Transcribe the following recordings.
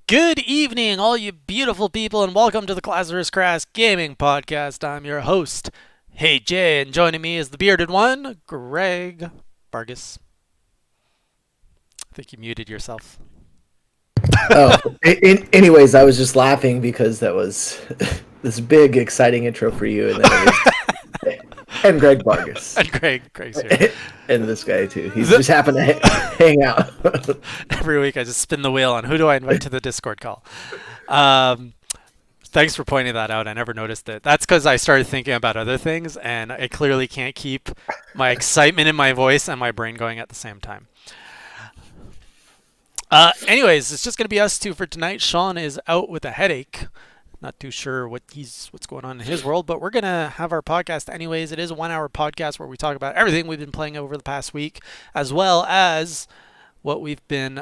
Good evening, all you beautiful people, and welcome to the Lazarus Crass Gaming Podcast. I'm your host, Hey Jay, and joining me is the bearded one, Greg Vargas. I think you muted yourself. Oh, anyways, I was just laughing because that was this big, exciting intro for you, and then it was and Greg Vargas And Greg's here. and this guy too. He's just happened to hang out. Every week I just spin the wheel on who do I invite to the Discord call. Um, Thanks for pointing that out. I never noticed it. That's because I started thinking about other things, and I clearly can't keep my excitement in my voice and my brain going at the same time. Anyways, it's just gonna be us two for tonight. Sean is out with a headache. Not too sure what's going on in his world, but we're gonna have our podcast anyways. It is a 1 hour podcast where we talk about everything we've been playing over the past week, as well as what we've been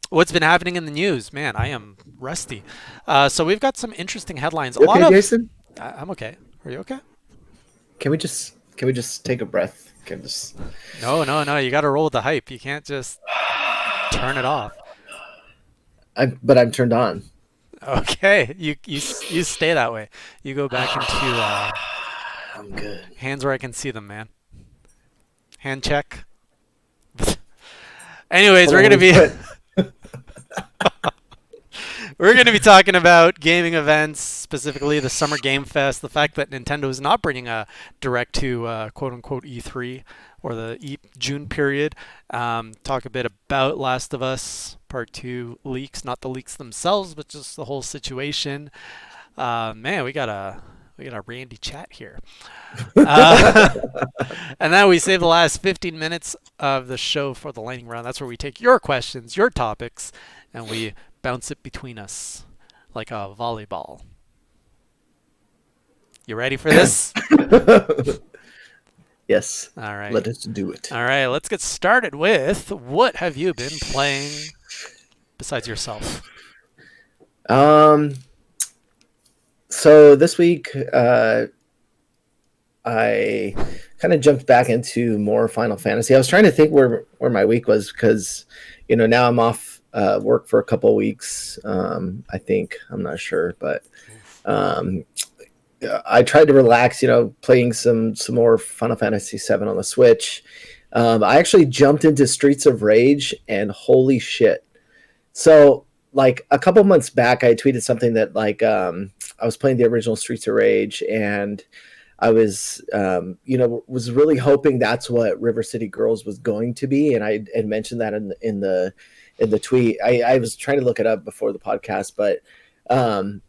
what's been happening in the news. Man, I am rusty. So we've got some interesting headlines. A You lot okay, of Jason? I'm okay. Are you okay? Can we just take a breath? Can just No, no, no. You got to roll with the hype. You can't just turn it off. but I'm turned on. Okay, you stay that way. You go back into I'm good. hands where I can see them, man. Hand check. Anyways, Hold on, we're gonna be talking about gaming events, specifically the Summer Game Fest. The fact that Nintendo is not bringing a direct to quote unquote E3 or the June period. Talk a bit about Last of Us Part Two leaks, not the leaks themselves, but just the whole situation. Man, we got a randy chat here. Uh, and then we save the last 15 minutes of the show for the lightning round. That's where we take your questions, your topics, and we bounce it between us like a volleyball. You ready for this? Yes, All right. let us do it. All right, let's get started with what have you been playing besides yourself? Um, so this week, I kind of jumped back into more Final Fantasy. I was trying to think where my week was because, now I'm off work for a couple of weeks. I think I'm not sure, but um, I tried to relax. Playing some more Final Fantasy VII on the Switch. I actually jumped into Streets of Rage, and holy shit! So like a couple months back, I tweeted something that I was playing the original Streets of Rage and I was, was really hoping that's what River City Girls was going to be, and I had mentioned that in the tweet. I was trying to look it up before the podcast, but and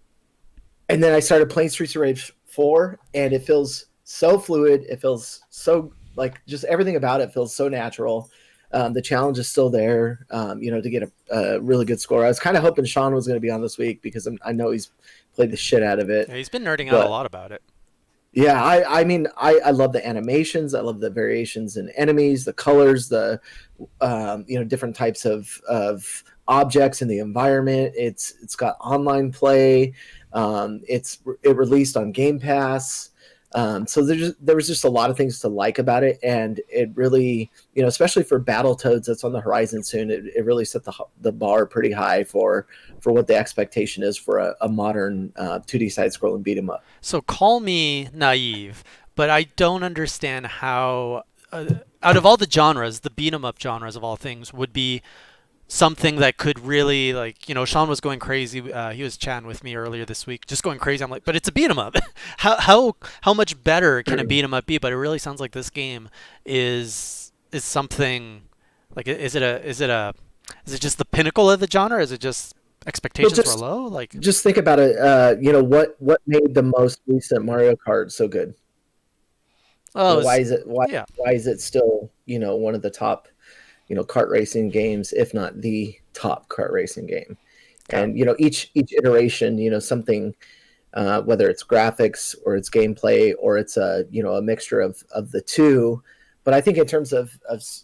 then I started playing Streets of Rage 4, and it feels so fluid. It feels so like just everything about it feels so natural. The challenge is still there, to get a really good score. I was kind of hoping Sean was going to be on this week because I know he's played the shit out of it. Yeah, he's been nerding out a But lot about it. yeah, I mean, I love the animations. I love the variations in enemies, the colors, the different types of objects in the environment. It's got online play. It released on Game Pass. So there was just a lot of things to like about it, and it really, especially for Battletoads that's on the horizon soon, it really set the bar pretty high for what the expectation is for a modern 2D side scrolling beat 'em up. So call me naive, but I don't understand how, out of all the genres, the beat 'em up genres of all things would be something that could really Sean was going crazy. He was chatting with me earlier this week, just going crazy. I'm like, but it's a beat 'em up. How much better can a beat 'em up be? But it really sounds like this game is something like is it just the pinnacle of the genre? Is it just Well, expectations were just low? Like, just think about it. What made the most recent Mario Kart so good? oh, Why is it why yeah. why is it still one of the top kart racing games, if not the top kart racing game? Okay. And each iteration, something, whether it's graphics or it's gameplay or it's a mixture of the two. But I think in terms of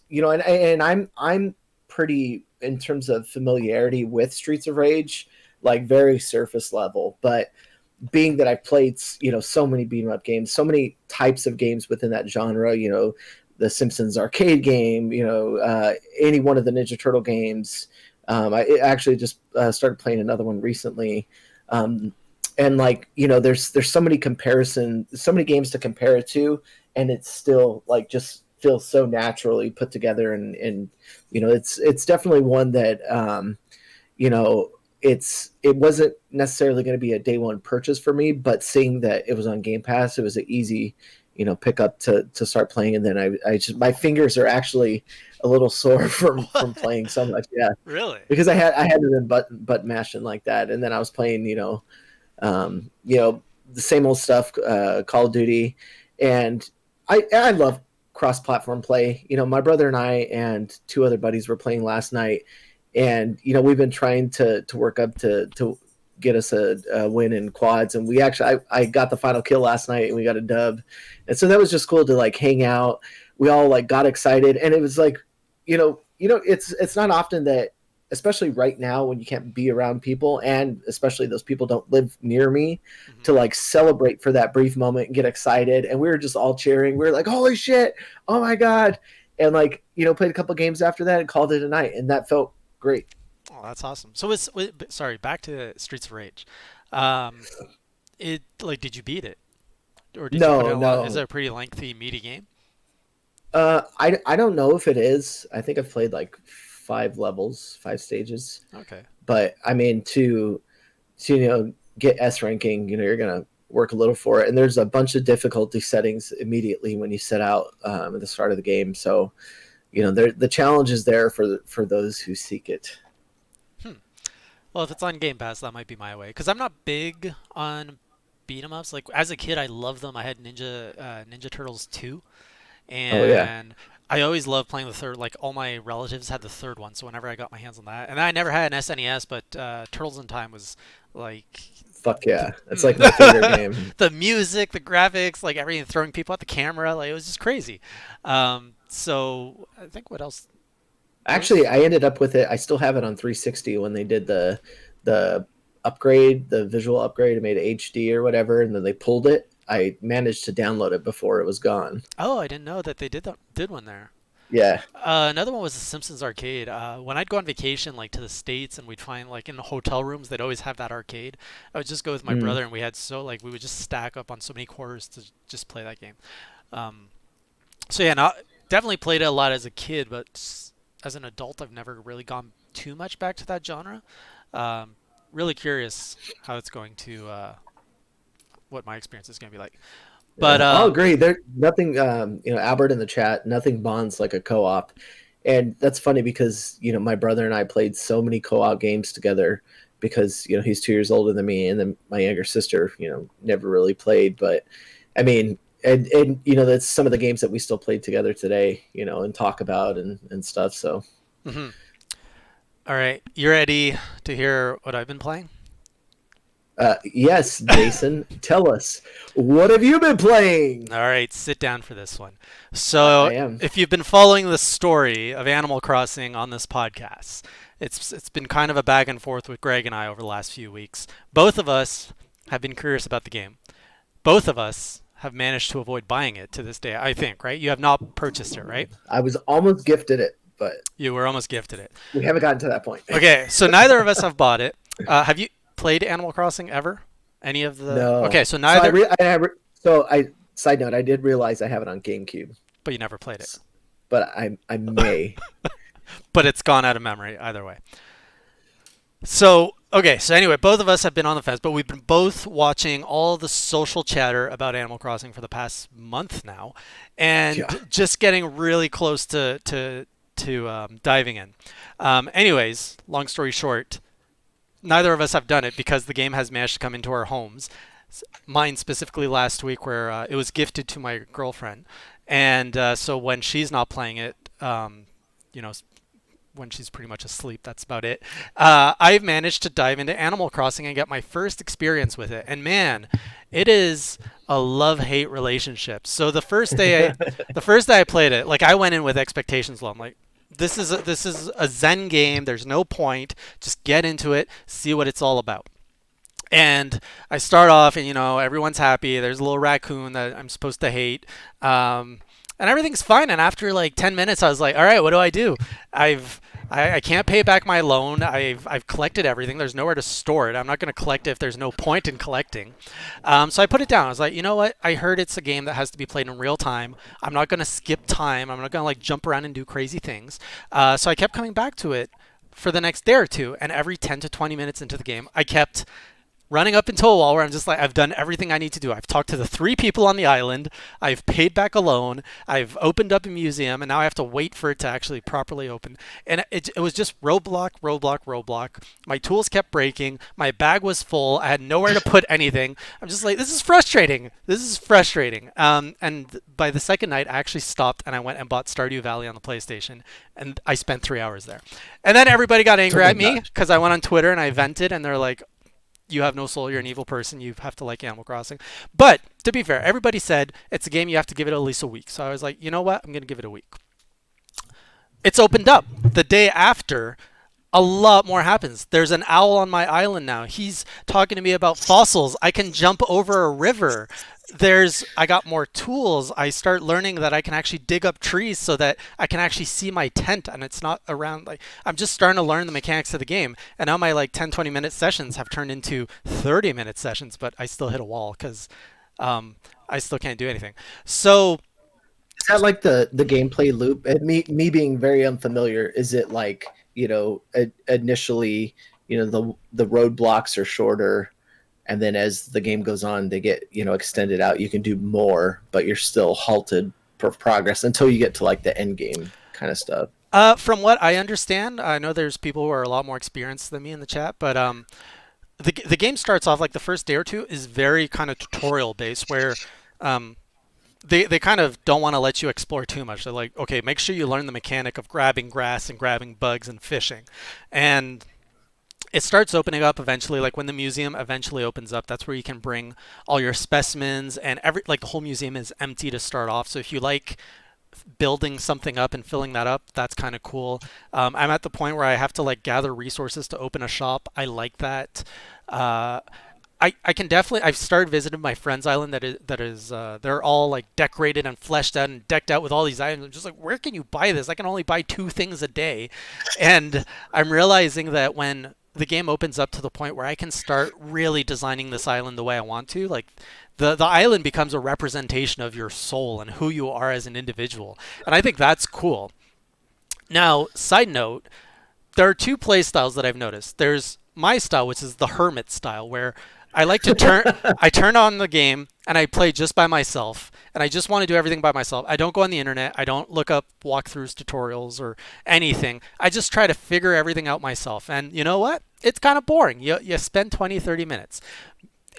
and I'm pretty in terms of familiarity with Streets of Rage, like very surface level. But being that I've played so many beat 'em up games, so many types of games within that genre, the Simpsons arcade game, any one of the Ninja Turtle games, I actually just started playing another one recently. Um, and like, there's so many games to compare it to, and it's still like just feels so naturally put together, and it's definitely one that you know, it wasn't necessarily going to be a day one purchase for me, but seeing that it was on Game Pass, it was an easy, pick up to start playing. And then I just my fingers are actually a little sore from What? playing so much. Yeah, Really? because I had it in button mashing like that, and then I was playing, the same old stuff, Call of Duty, and I love cross platform play. My brother and I and two other buddies were playing last night, and we've been trying to work up to get us a win in quads, and we actually I got the final kill last night, and we got a dub, and so that was just cool to like hang out. We all like got excited, and it was like, it's not often that, especially right now when you can't be around people, and especially those people don't live near me, Hmm. to like celebrate for that brief moment and get excited. And we were just all cheering. We were like, holy shit, oh my god. And like, played a couple games after that and called it a night, and that felt great. Oh, that's awesome. So sorry, back to Streets of Rage. Um, it like did you beat it or did you put in No, a lot? Is it no. a pretty lengthy, meaty game? I don't know if it is. I think I've played like 5 levels, 5 stages. Okay. But I mean, to get S ranking, you're gonna work a little for it. And there's a bunch of difficulty settings immediately when you set out at the start of the game. So the challenge is there for those who seek it. Hmm. Well, if it's on Game Pass, that might be my way. Because I'm not big on beat 'em ups. Like as a kid, I loved them. I had Ninja Turtles 2, Oh yeah, and I always loved playing the third. Like all my relatives had the third one, so whenever I got my hands on that, and I never had an SNES, but Turtles in Time was like fuck yeah, that's like my favorite the, game. the music, the graphics, like everything, throwing people at the camera, like it was just crazy. So I think what else? Actually, Those. I ended up with it. I still have it on 360 when they did the upgrade, the visual upgrade, and made it HD or whatever, and then they pulled it. I managed to download it before it was gone. Oh, I didn't know that they did one there. Yeah. Another one was the Simpsons arcade. When I'd go on vacation, like to the States, and we'd find like in the hotel rooms, they'd always have that arcade. I would just go with my Mm. brother, and we had so like we would just stack up on so many quarters to just play that game. Um, so yeah, not definitely played it a lot as a kid, but as an adult, I've never really gone too much back to that genre. Um, really curious how it's going to what my experience is going to be like. But Yeah, I'll agree. There nothing. Albert in the chat. Nothing bonds like a co-op, and that's funny because my brother and I played so many co-op games together because he's 2 years older than me, and then my younger sister never really played. But I mean, and that's some of the games that we still play together today. And talk about and stuff. So mhm. All right, you ready to hear what I've been playing? yes, Jason, tell us, what have you been playing? All right, sit down for this one. I So, am. if you've been following the story of Animal Crossing on this podcast, it's been kind of a back and forth with Greg and I over the last few weeks. Both of us have been curious about the game. Both of us have managed to avoid buying it to this day, I think, right? You have not purchased it, right? I was almost gifted it, but You were almost gifted it. we haven't gotten to that point. Okay, so neither of us have bought it. Have you played Animal Crossing ever? Any of the. Okay, No. so So I neither, re- I re- so I side note, I did realize I have it on GameCube, but you never played it. but I may. But it's gone out of memory either way. So, okay, so anyway, both of us have been on the fence, but we've been both watching all the social chatter about Animal Crossing for the past month now, Yeah. and just getting really close to diving in. Anyways, long story short, neither of us have done it because the game has managed to come into our homes. Mine specifically last week, where it was gifted to my girlfriend, and so when she's not playing it, you know, when she's pretty much asleep. That's about it. I've managed to dive into Animal Crossing and get my first experience with it. And man, it is a love-hate relationship. So the first day I played it, like I went in with expectations low. I'm like, this is a Zen game. There's no point. Just get into it, see what it's all about. And I start off, and everyone's happy. There's a little raccoon that I'm supposed to hate, and everything's fine. And after like 10 minutes, I was like, "All right, what do I do?" I've I can't pay back my loan. I've collected everything. There's nowhere to store it. I'm not going to collect it if there's no point in collecting. So I put it down. I was like, you know what? I heard it's a game that has to be played in real time. I'm not going to skip time. I'm not going to like jump around and do crazy things. So I kept coming back to it for the next day or two, and every 10 to 20 minutes into the game, I kept running up into a wall where I'm just like, I've done everything I need to do. I've talked to the three people on the island. I've paid back a loan. I've opened up a museum, and now I have to wait for it to actually properly open. And it was just roadblock, roadblock, roadblock. My tools kept breaking. My bag was full. I had nowhere to put anything. I'm just like, this is frustrating. This is frustrating. And by the second night, I actually stopped and I went and bought Stardew Valley on the PlayStation, and I spent 3 hours there. And then everybody got angry Oh my at me gosh. because I went on Twitter and I vented, and they're like, you have no soul, you're an evil person, you have to like Animal Crossing. But to be fair, everybody said it's a game you have to give it at least a week. So I was like, you know what? I'm going to give it a week. It's opened up. The day after, a lot more happens. There's an owl on my island now. He's talking to me about fossils. I can jump over a river. I got more tools. I start learning that I can actually dig up trees so that I can actually see my tent and it's not around like I'm just starting to learn the mechanics of the game. And now my like 10-20 minute sessions have turned into 30-minute sessions, but I still hit a wall cuz um I still can't do anything. So Is that like the gameplay loop? And me being very unfamiliar, is it like, initially, the roadblocks are shorter, and then as the game goes on, they get, extended out. You can do more, but you're still halted for progress until you get to like the end game kind of stuff. from what I understand, I know there's people who are a lot more experienced than me in the chat, but the game starts off like the first day or two is very kind of tutorial based where um, they kind of don't want to let you explore too much. They're like, okay, make sure you learn the mechanic of grabbing grass and grabbing bugs and fishing. And it starts opening up eventually, like when the museum eventually opens up, that's where you can bring all your specimens, and every like the whole museum is empty to start off. So if you like building something up and filling that up, that's kind of cool. I'm at the point where I have to like gather resources to open a shop. I like that. Uh, I can definitely. I've started visiting my friend's island that is they're all like decorated and fleshed out and decked out with all these items. I'm just like, where can you buy this? I can only buy two things a day, and I'm realizing that when the game opens up to the point where I can start really designing this island the way I want to, like the island becomes a representation of your soul and who you are as an individual, and I think that's cool. Now, side note, there are two play styles that I've noticed. There's my style, which is the hermit style, where I like to turn on the game and I play just by myself, and I just want to do everything by myself. I don't go on the internet. I don't look up walkthroughs, tutorials, or anything. I just try to figure everything out myself. And you know what? It's kind of boring. You spend 20, 30 minutes.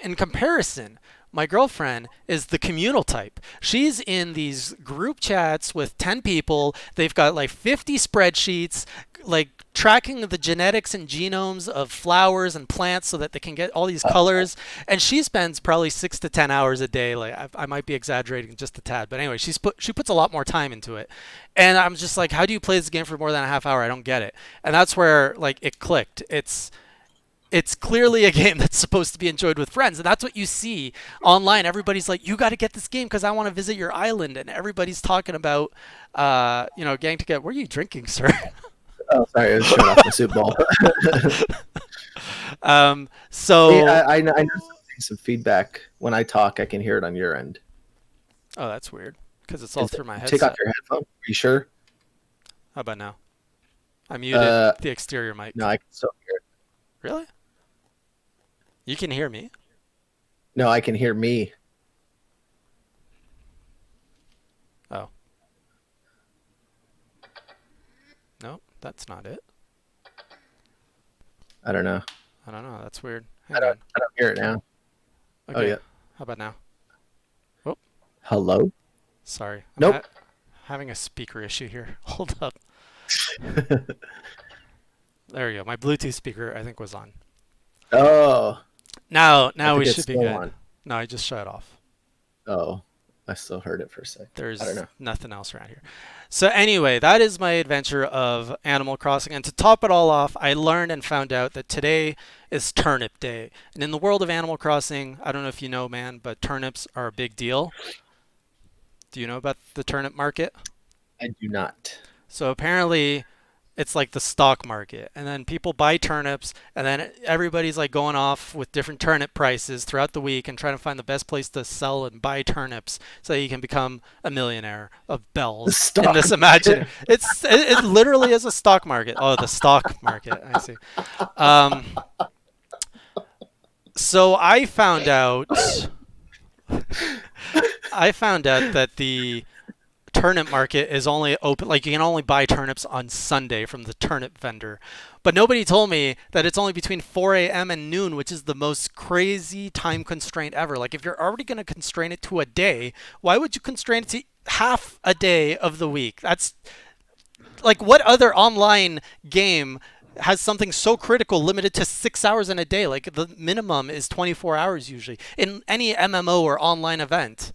In comparison, my girlfriend is the communal type. She's in these group chats with 10 people. They've got like 50 spreadsheets, like tracking the genetics and genomes of flowers and plants so that they can get all these colors. And she spends probably 6 to 10 hours a day. Like I might be exaggerating just a tad, but anyway, she puts a lot more time into it. And I'm just like, how do you play this game for more than a half hour? I don't get it. And that's where like it clicked. It's clearly a game that's supposed to be enjoyed with friends, and that's what you see online. Everybody's like, you got to get this game because I want to visit your island, and everybody's talking about getting together. What are you drinking, sir? Oh, sorry, I was showing off my soup bowl. See, So I know some feedback when I talk. I can hear it on your end. oh, that's weird because it's all through my Take off headset. your headphone. Are you sure? How about now? I muted Uh, the exterior no, mic. I can still hear it. Really? You can hear me? No, I can hear me. Oh, no, that's not it. I don't know. I don't know. That's weird. I Hang don't. on. I don't hear it now. Oh Okay. yeah. How about now? Oh, Hello. sorry. Nope. Having a speaker issue here. Hold up. There you go. My Bluetooth speaker, I think, was on. Oh, I Now think we it's should be still good. on. No, I just shut it off. Oh, I still heard it for a sec. I don't There's know. nothing else around here. So anyway, that is my adventure of Animal Crossing. And to top it all off, I learned and found out that today is turnip day. And in the world of Animal Crossing, I don't know if you know, man, but turnips are a big deal. Do you know about the turnip market? I do not. So apparently, it's like the stock market, and then people buy turnips, and then everybody's like going off with different turnip prices throughout the week and trying to find the best place to sell and buy turnips so that you can become a millionaire of The bells in stock this market. imagine it literally is a stock market. Oh, the stock market, I see. um, so I found out that the turnip market is only open, like you can only buy turnips on Sunday from the turnip vendor. But nobody told me that it's only between 4 a.m. and noon, which is the most crazy time constraint ever. Like if you're already going to constrain it to a day, why would you constrain it to half a day of the week? That's like, what other online game has something so critical limited to 6 hours in a day? Like the minimum is 24 hours usually in any MMO or online event.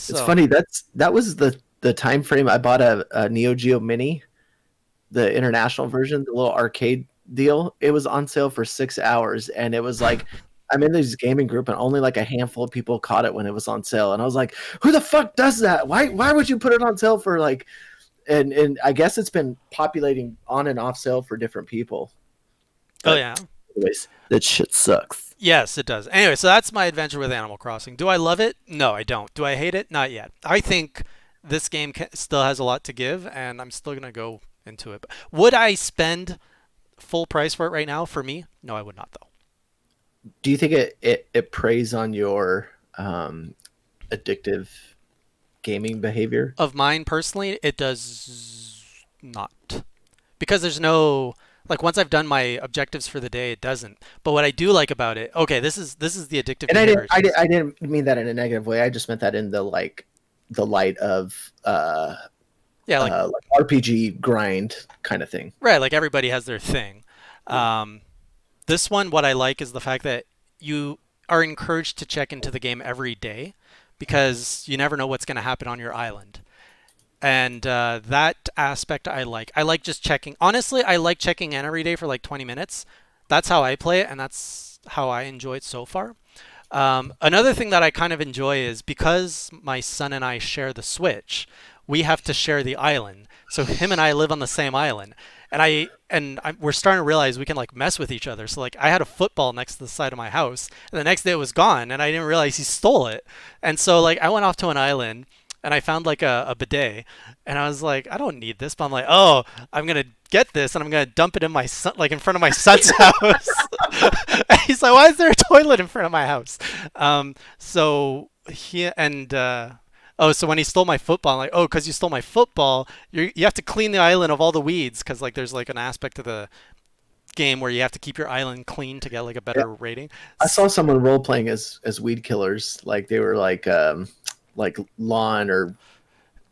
It's So, funny. That was the time frame I bought a Neo Geo Mini, the international version, the little arcade deal. It was on sale for 6 hours, and it was like I'm in this gaming group, and only like a handful of people caught it when it was on sale. And I was like, "Who the fuck does that? Why would you put it on sale for like?" And I guess it's been populating on and off sale for different people. oh But yeah. anyways, that shit sucks. Yes, it does. Anyway, so that's my adventure with Animal Crossing. Do I love it? No, I don't. Do I hate it? Not yet. I think this game still has a lot to give, and I'm still going to go into it. Would I spend full price for it right now? For me, no, I would not, though. Do you think it preys on your addictive gaming behavior? Of mine personally, it does not. Because there's no, like, once I've done my objectives for the day, it doesn't. But what I do like about it, okay, this is the addictive And I behavior didn't, it I, did, shows. I didn't mean that in a negative way. I just meant that in the the light of Yeah, like, like RPG grind kind of thing. right, like everybody has their thing. Um, This one, what I like is the fact that you are encouraged to check into the game every day because you never know what's going to happen on your island. And that aspect I like. I like just checking. Honestly, I like checking in every day for like 20 minutes. That's how I play it, and that's how I enjoy it so far. Another thing that I kind of enjoy is because my son and I share the Switch, we have to share the island. So him and I live on the same island, and we're starting to realize we can like mess with each other. So like I had a football next to the side of my house, and the next day it was gone, and I didn't realize he stole it. And so like I went off to an island. And I found like a bidet, and I was like, I don't need this, but I'm like, oh, I'm gonna get this, and I'm gonna dump it in my son, like in front of my son's house. And he's like, why is there a toilet in front of my house? So he and oh, so when he stole my football, I'm like, oh, because you stole my football, you have to clean the island of all the weeds, because like there's like an aspect of the game where you have to keep your island clean to get like a Yeah, better rating. I saw someone role playing as weed killers, like they were like lawn or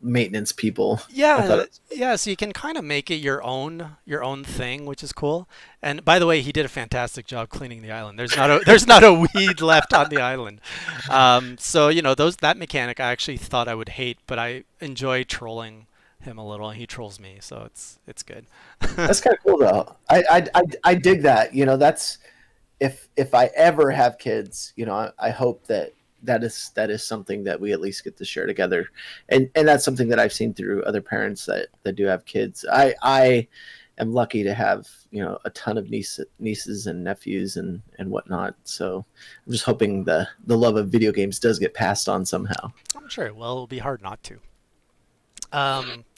maintenance people. I thought Yeah, it was yeah. So you can kind of make it your own thing, which is cool. And by the way, he did a fantastic job cleaning the island. There's not a weed left on the island. So you know those that mechanic I actually thought I would hate, but I enjoy trolling him a little, and he trolls me, so it's good. that's kind of cool though. I dig that. You know, that's if I ever have kids, you know, I hope that that is something that we at least get to share together, and that's something that I've seen through other parents that do have kids. I am lucky to have a ton of nieces and nephews and whatnot. So I'm just hoping the love of video games does get passed on somehow. I'm sure. Well, it'll be hard not to.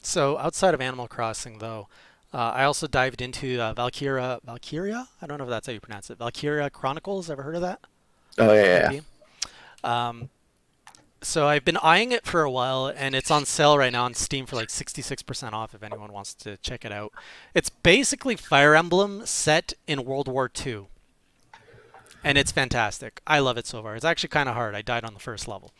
So outside of Animal Crossing, though, I also dived into Valkyria. Valkyria? I don't know if that's how you pronounce it. Valkyria Chronicles. Ever heard of that? Oh yeah, yeah. Maybe. Um, so I've been eyeing it for a while, and it's on sale right now on Steam for like 66% off if anyone wants to check it out. It's basically Fire Emblem set in World War II, and it's fantastic. I love it so far. It's actually kind of hard. I died on the first level.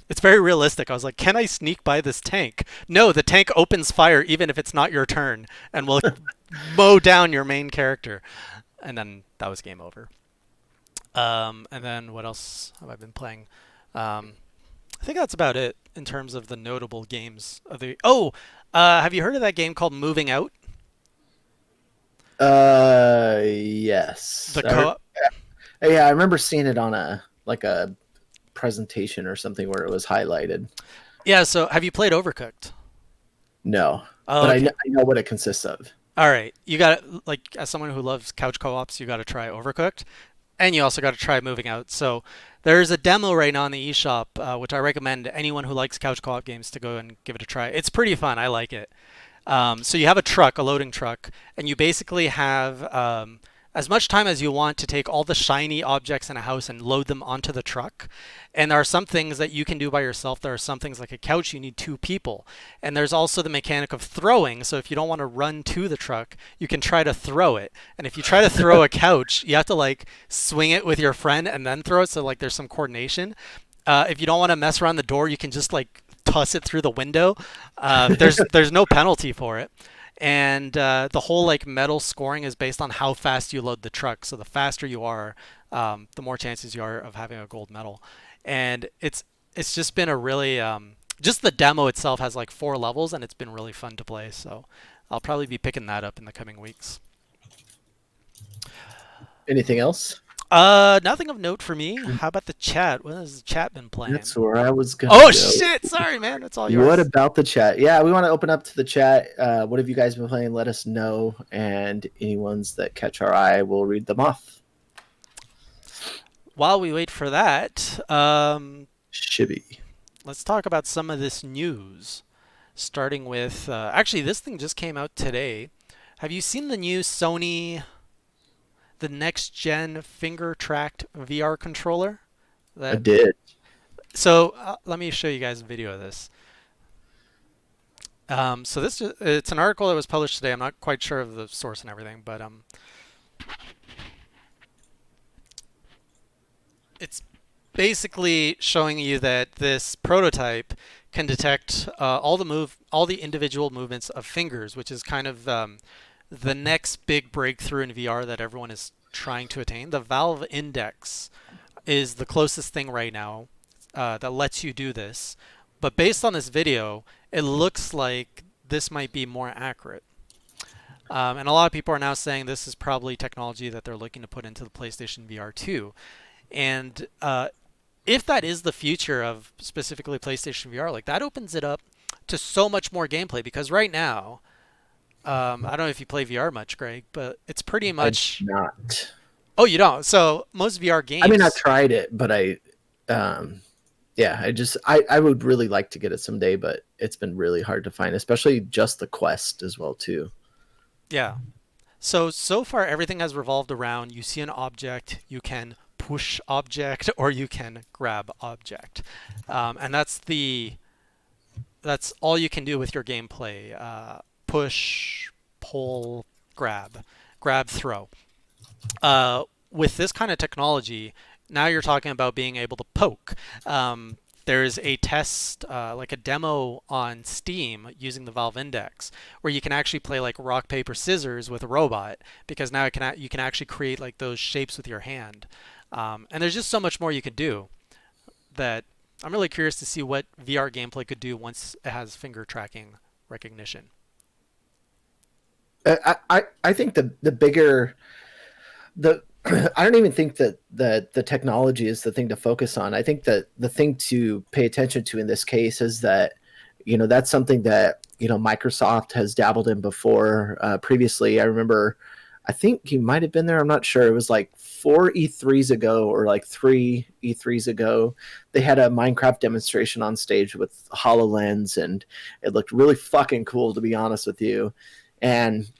It's very realistic. I was like, can I sneak by this tank? No, the tank opens fire even if it's not your turn and will mow down your main character. And then that was game over. And then what else have I been playing? I think that's about it in terms of the notable games of the. Oh, have you heard of that game called Moving Out? Yes. The co. Yeah, I remember seeing it on a presentation or something where it was highlighted. Yeah. So have you played Overcooked? No, Oh, but okay. I know what it consists of. All right. You got like as someone who loves couch co-ops, you got to try Overcooked, and you also got to try Moving Out. So there's a demo right now on the eShop, which I recommend anyone who likes couch co-op games to go and give it a try. It's pretty fun. I like it. So you have a truck, a loading truck, and you basically have as much time as you want to take all the shiny objects in a house and load them onto the truck. And there are some things that you can do by yourself. There are some things like a couch, you need two people. And there's also the mechanic of throwing. So if you don't want to run to the truck, you can try to throw it. And if you try to throw a couch, you have to like swing it with your friend and then throw it. So like there's some coordination. If you don't want to mess around the door, you can just like toss it through the window. There's no penalty for it, and the whole like medal scoring is based on how fast you load the truck. So the faster you are, the more chances you are of having a gold medal. And it's just been a really just the demo itself has like 4 levels, and it's been really fun to play. So I'll probably be picking that up in the coming weeks. Anything else? Nothing of note for me. How about the chat? What has the chat been playing? That's where I was gonna Oh go. shit! Sorry, man. It's all What yours. about the chat? Yeah, we want to open up to the chat. What have you guys been playing? Let us know, and any ones that catch our eye, we'll read them off. While we wait for that, Shibby. let's talk about some of this news. Starting with, actually, this thing just came out today. Have you seen the new Sony, the next gen finger tracked VR controller? I That did. so let me show you guys a video of this. So it's an article that was published today. I'm not quite sure of the source and everything, but it's basically showing you that this prototype can detect all the individual movements of fingers, which is kind of the next big breakthrough in VR that everyone is trying to attain. The Valve Index is the closest thing right now that lets you do this. But based on this video, it looks like this might be more accurate. And a lot of people are now saying this is probably technology that they're looking to put into the PlayStation VR 2. And if that is the future of specifically PlayStation VR, like that opens it up to so much more gameplay because right now, I don't know if you play VR much, Greg, but it's pretty I did much. not. Oh, you don't. So most VR I mean, I've games. tried it, but um, yeah, I would really like to get it someday, but it's been really hard to find, especially just the Quest as well too. Yeah. So far everything has revolved around you see an object, you can push object or you can grab object, and that's all you can do with your gameplay. Push, pull, grab, throw. With this kind of technology, now you're talking about being able to poke. There's a test, like a demo on Steam using the Valve Index, where you can actually play like rock paper scissors with a robot because now you can actually create like those shapes with your hand. And there's just so much more you could do that I'm really curious to see what VR gameplay could do once it has finger tracking recognition. I think the bigger the I don't even think that the technology is the thing to focus on. I think that the thing to pay attention to in this case is that that's something that Microsoft has dabbled in before. Previously, I remember, I think he might have been there. I'm not sure. It was like 4 E3s ago or like 3 E3s ago. They had a Minecraft demonstration on stage with HoloLens, and it looked really fucking cool, to be honest with you. And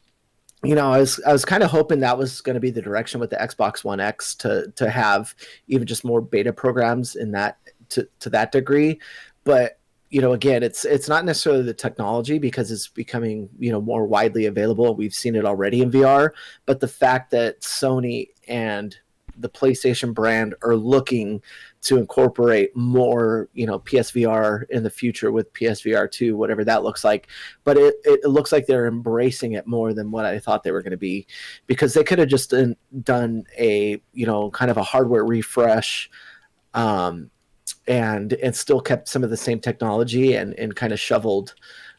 I was kind of hoping that was going to be the direction with the Xbox One X to have even just more beta programs in that to that degree. But again, it's not necessarily the technology because it's becoming more widely available. We've seen it already in VR, but the fact that Sony and the PlayStation brand are looking to incorporate more, PSVR in the future with PSVR 2, whatever that looks like. But it looks like they're embracing it more than what I thought they were going to be, because they could have just done a, kind of a hardware refresh, and still kept some of the same technology and kind of shoved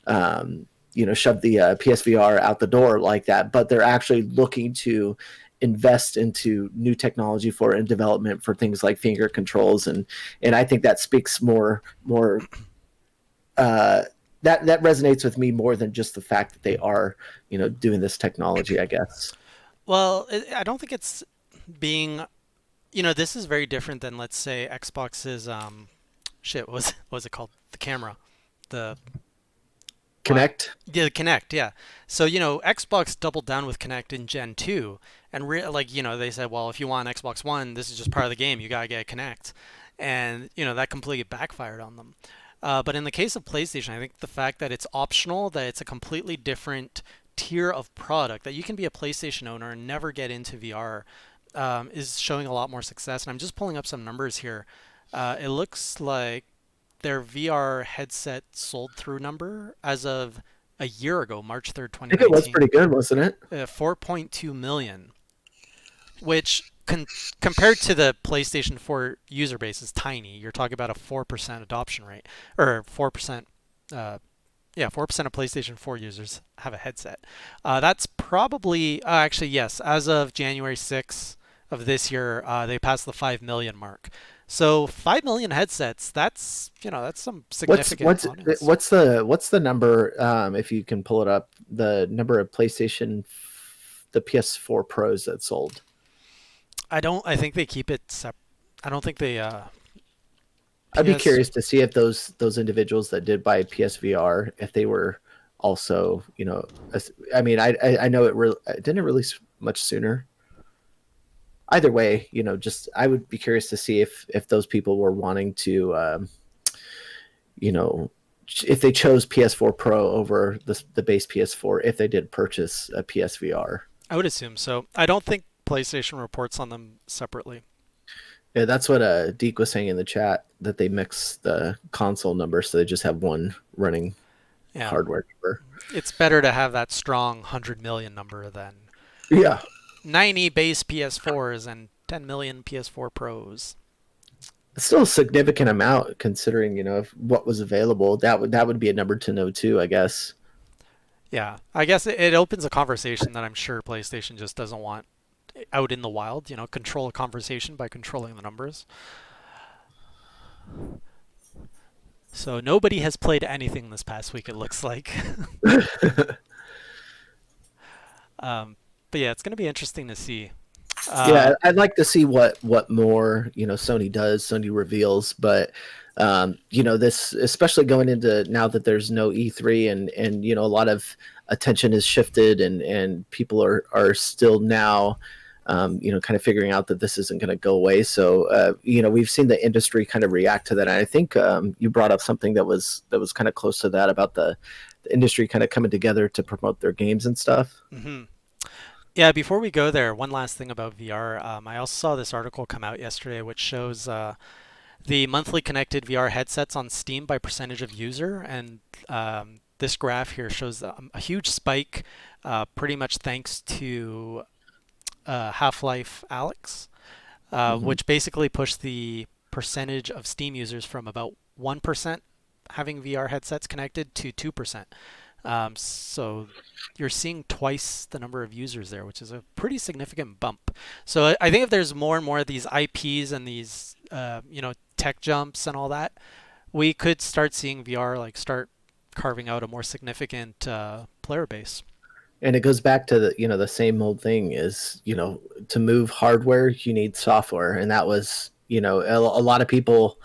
the PSVR out the door like that. But they're actually looking to invest into new technology for in development for things like finger controls, and I think that speaks more uh that resonates with me more than just the fact that they are, doing this technology, I guess. Well, I don't think it's being, this is very different than, let's say, Xbox's shit. What was it called? The camera, the why? Connect. Yeah, the Kinect. Yeah. So Xbox doubled down with Kinect in Gen 2, and they said, well, if you want Xbox One, this is just part of the game. You gotta get Kinect, and that completely backfired on them. But in the case of PlayStation, I think the fact that it's optional, that it's a completely different tier of product, that you can be a PlayStation owner and never get into VR, is showing a lot more success. And I'm just pulling up some numbers here. It looks like their VR headset sold through number as of a year ago, March 3rd, I think it was 2019, pretty good, wasn't it? 4.2 million, which compared to the PlayStation 4 user base is tiny. You're talking about a 4% adoption rate, or 4%. Yeah, 4% of PlayStation 4 users have a headset. That's probably, actually, yes, as of January 6th of this year, they passed the 5 million mark. So 5 million headsets, that's some What's significant what's audience. what's the number? If you can pull it up, the number of the PS4 Pros that sold. I think they keep it separate. I don't think they, I'd be PS, curious to see if those individuals that did buy PSVR, if they were also, I mean, I know it didn't release much sooner. Either way, just I would be curious to see if those people were wanting to, you know, if they chose PS4 Pro over the base PS4, if they did purchase a PSVR. I would assume so. I don't think PlayStation reports on them separately. Yeah, that's what Deke was saying in the chat, that they mix the console number so they just have one running Yeah. hardware number. It's better to have that strong 100 million number than Yeah, 90 base PS4s and 10 million PS4 Pros. it's still a significant amount considering if what was available. That would be a number to know too, I guess. Yeah, I guess it opens a conversation that I'm sure PlayStation just doesn't want out in the wild. Control a conversation by controlling the numbers. So nobody has played anything this past week, it looks like. um, but yeah, it's going to be interesting to see. Yeah, Uh, I'd like to see what more Sony does, Sony reveals, but this, especially going into now that there's no E3, and a lot of attention is shifted, and people are still now kind of figuring out that this isn't going to go away. So we've seen the industry kind of react to that, and I think you brought up something that was kind of close to that about the industry kind of coming together to promote their games and stuff. mhm. Yeah, before we go there, one last thing about VR. I also saw this article come out yesterday, which shows the monthly connected VR headsets on Steam by percentage of user, and this graph here shows a huge spike, pretty much thanks to Half-Life Alyx, Hmm. which basically pushed the percentage of Steam users from about 1% having VR headsets connected to 2%. So you're seeing twice the number of users there, which is a pretty significant bump. So I think if there's more and more of these IPs and these tech jumps and all that, we could start seeing VR like start carving out a more significant player base. And it goes back to the same old thing is, to move hardware, you need software. And that was, a lot of people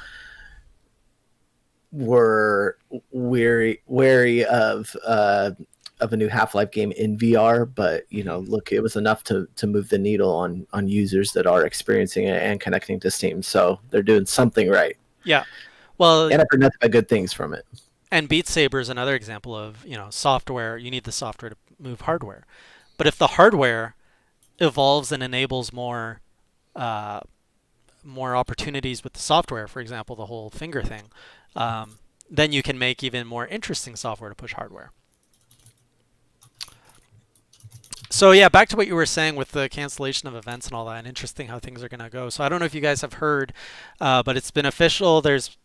were wary of a new Half-Life game in VR, but Hmm. look, it was enough to move the needle on users that are experiencing it and connecting to Steam. So they're doing something right. Yeah. Well, And I've heard nothing but good things from it. and Beat Saber is another example of, software. You need the software to move hardware. But if the hardware evolves and enables uh, more opportunities with the software, for example, the whole finger thing, um, then you can make even more interesting software to push hardware. So yeah, back to what you were saying with the cancellation of events and all that, and interesting how things are going to go. So I don't know if you guys have heard, but it's been official. There's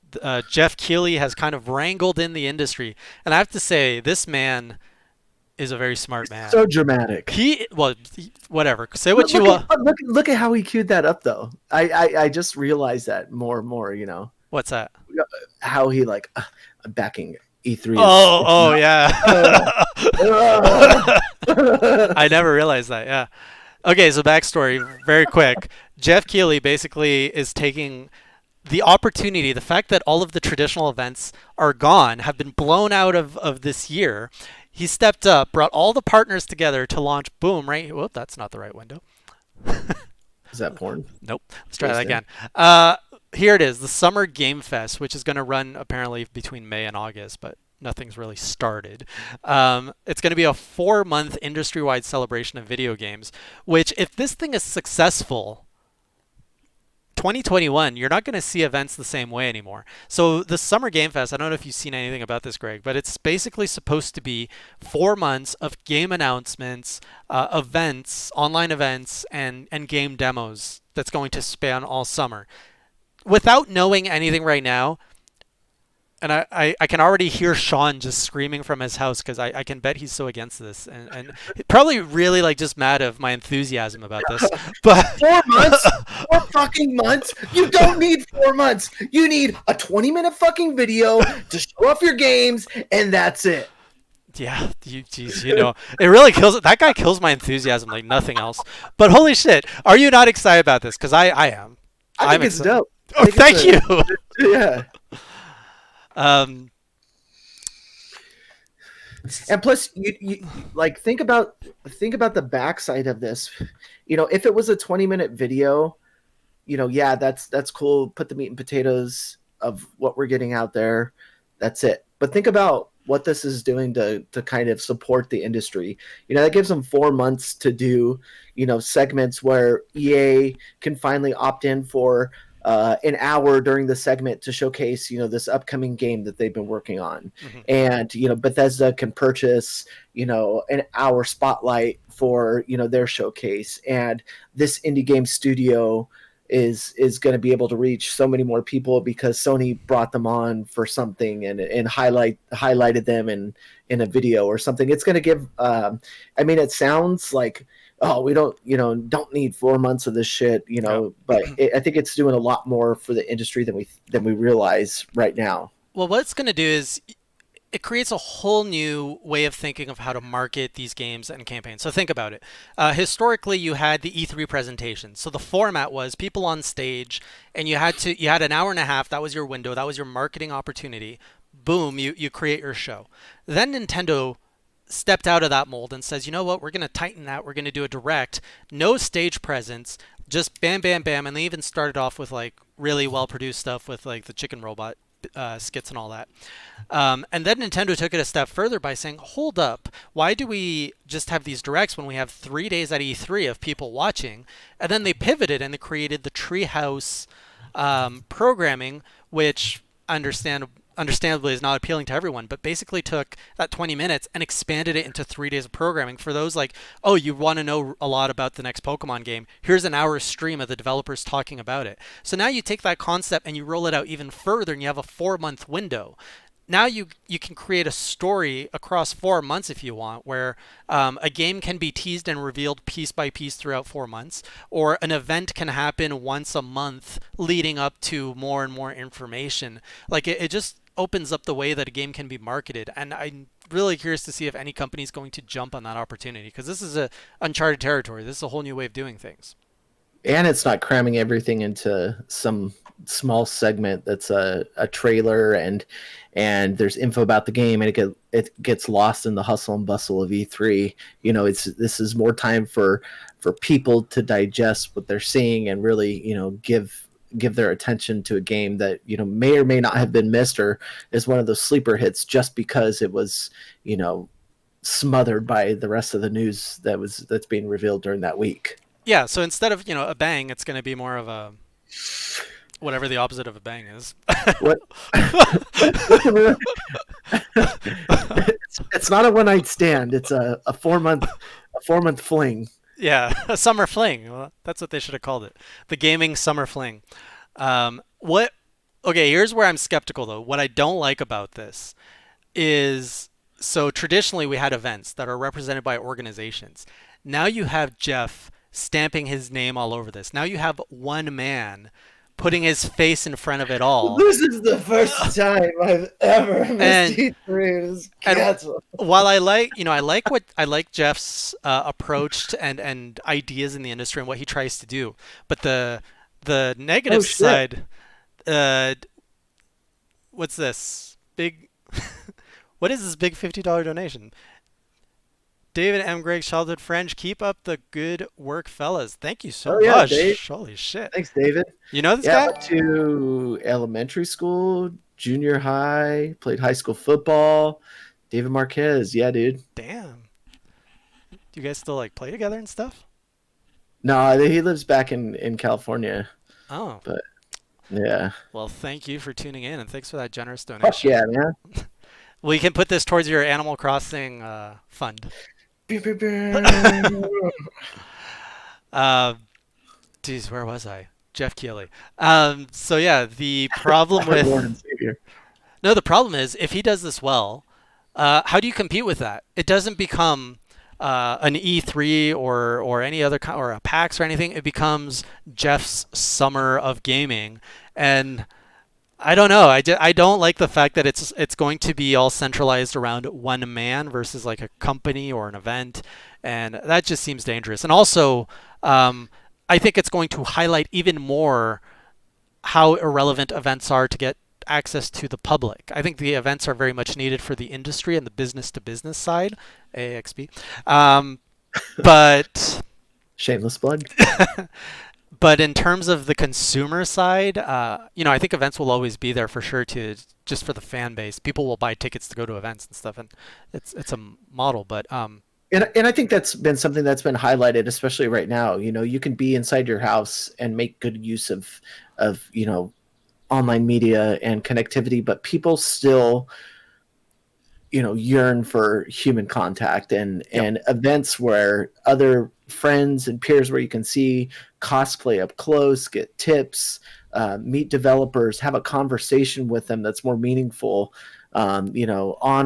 Jeff Keighley has kind of wrangled in the industry, and I have to say, this man is a very smart man. So dramatic. Whatever. Say Look, what you look at want. look at how he queued that up, though. I just realized that more and more. What's that? How he like backing E3 is Oh, it's oh not. yeah. Uh, I never realized that. Yeah. Okay, so backstory, very quick. Jeff Keighley basically is taking the opportunity, the fact that all of the traditional events are gone, have been blown out of this year. He stepped up, brought all the partners together to launch Boom, right? Whoop, that's not the right window. Is that porn? Nope. Let's try that Please do. again. Uh, Here it is, the Summer Game Fest, which is going to run apparently between May and August, but nothing's really started. It's going to be a 4 month industry wide celebration of video games, which, if this thing is successful, 2021, you're not going to see events the same way anymore. So the Summer Game Fest, I don't know if you've seen anything about this, Greg, but it's basically supposed to be 4 months of game announcements, events, online events, and game demos that's going to span all summer. Without knowing anything right now, and I can already hear Sean just screaming from his house because I can bet he's so against this and probably really like just mad of my enthusiasm about this. But 4 months? 4 fucking months? You don't need 4 months. You need a 20-minute fucking video to show off your games, and that's it. yeah, geez, it really kills that guy kills my enthusiasm like nothing else. But holy shit, are you not excited about this? Because I am. I I'm think it's excited. dope. I Oh, think it's thank you. yeah. um, And plus, you like think about the backside of this. If it was a 20-minute video, yeah, that's cool. Put the meat and potatoes of what we're getting out there. That's it. But think about what this is doing to kind of support the industry. That gives them 4 months to do, segments where EA can finally opt in for an hour during the segment to showcase, this upcoming game that they've been working on. mhm. And, Bethesda can purchase, an hour spotlight for, their showcase. And this indie game studio is going to be able to reach so many more people because Sony brought them on for something and highlighted them in a video or something. It's going to give I mean, it sounds like, oh, we don't need 4 months of this shit, Yeah. but I think it's doing a lot more for the industry than we realize right now. Well, what it's going to do is it creates a whole new way of thinking of how to market these games and campaigns. So think about it. Historically, you had the E3 presentation. So the format was people on stage, and you had an hour and a half. That was your window. That was your marketing opportunity. Boom, you create your show. Then Nintendo stepped out of that mold and says, you know what, we're going to tighten that. We're going to do a direct, no stage presence, just bam, bam, bam. And they even started off with like really well produced stuff with like the chicken robot skits and all that. And then Nintendo took it a step further by saying, hold up, why do we just have these directs when we have 3 days at E3 of people watching? And then they pivoted and they created the Treehouse programming, which understandably is not appealing to everyone, but basically took that 20 minutes and expanded it into 3 days of programming for those like, oh, you want to know a lot about the next Pokemon game. Here's an hour stream of the developers talking about it. So now you take that concept and you roll it out even further and you have a 4 month window. Now you can create a story across 4 months if you want, where a game can be teased and revealed piece by piece throughout 4 months, or an event can happen once a month leading up to more and more information. Like it just opens up the way that a game can be marketed, and I'm really curious to see if any company is going to jump on that opportunity because this is a uncharted territory. This is a whole new way of doing things. And it's not cramming everything into some small segment that's a trailer and there's info about the game and it gets lost in the hustle and bustle of E3. This is more time for people to digest what they're seeing and really give their attention to a game that may or may not have been missed or is one of those sleeper hits just because it was smothered by the rest of the news that's being revealed during that week. Yeah, so instead of a bang, it's going to be more of a whatever the opposite of a bang is. What? It's not a one night stand. It's a 4 month fling. Yeah, a summer fling. Well, that's what they should have called it. The gaming summer fling. What? Okay, here's where I'm skeptical though. What I don't like about this is so traditionally we had events that are represented by organizations. Now you have Jeff stamping his name all over this. Now you have one man putting his face in front of it all. This is the first time I've ever missed And E3. It was and canceled. while I like Jeff's approach and ideas in the industry and what he tries to do, but the Oh negative shit! side, uh, what's this big? What is this big $50 donation? David M. Greg childhood friend, keep up the good work, fellas. Thank you so Oh yeah, Dave. much. Holy shit! Thanks, David. You know this Yeah, I guy? went to elementary school, junior high, played high school football. David Marquez. Yeah, dude. Damn. Do you guys still like play together and stuff? No, he lives back in California. Oh, But yeah. well, thank you for tuning in and thanks for that generous Fuck donation. yeah, man. We can put this towards your Animal Crossing fund. Uh, Geez, where was I? Jeff Keighley. So yeah, the problem Our Lord with and Savior. no, the problem is if he does this well, how do you compete with that? It doesn't become an E3 or any other or a PAX or anything. It becomes Jeff's summer of gaming, and I don't know. I don't like the fact that it's going to be all centralized around one man versus like a company or an event, and that just seems dangerous. And also, I think it's going to highlight even more how irrelevant events are to get access to the public. I think the events are very much needed for the industry and the business to business side, AXB. Um, but Shameless plug. but in terms of the consumer side, I think events will always be there for sure to just for the fan base. People will buy tickets to go to events and stuff, and it's a model. But And I think that's been something that's been highlighted, especially right now. You can be inside your house and make good use of online media and connectivity, but people still yearn for human contact yep. and events where other friends and peers where you can see cosplay up close, get tips, meet developers, have a conversation with them that's more meaningful, on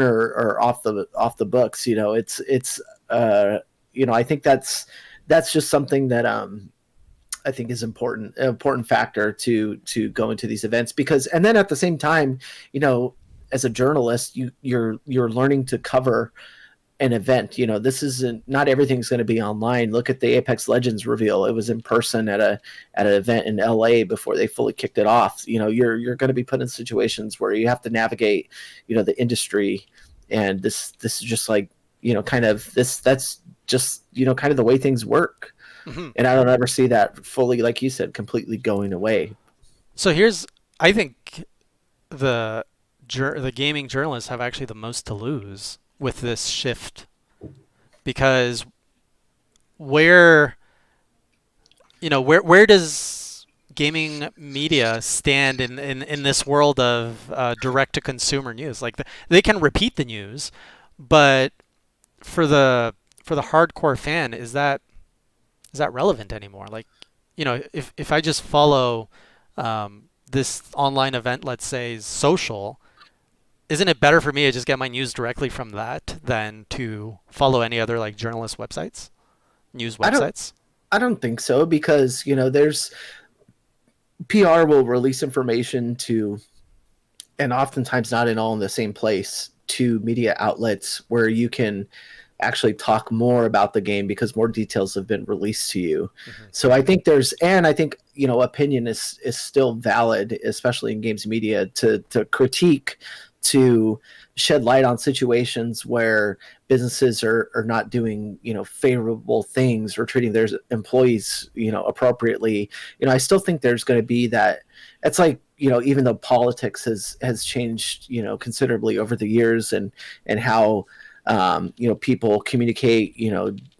or off the books. I think that's just something that I think is an important factor to go into these events, because and then at the same time, as a journalist, you're learning to cover an event. This isn't not everything's going to be online. Look at the Apex Legends reveal. It was in person at an event in LA before they fully kicked it off. You're going to be put in situations where you have to navigate, the industry, and this is just like, kind of that's just, kind of the way things work. Hmm. And I don't ever see that fully, like you said, completely going away. So I think the the gaming journalists have actually the most to lose with this shift because where where does gaming media stand in this world of direct to consumer news? Like they can repeat the news, but for the hardcore fan, is that relevant anymore? Like, if I just follow this online event, let's say is social, isn't it better for me to just get my news directly from that than to follow any other like journalist websites, news I don't websites? I don't think so, because there's PR will release information to, and oftentimes not in all in the same place, to media outlets where you can actually talk more about the game because more details have been released to you. Hmm. So I think opinion is still valid, especially in games media, to critique, to shed light on situations where businesses are not doing favorable things or treating their employees appropriately. I still think there's going to be that. It's like, even though politics has changed considerably over the years, and how people communicate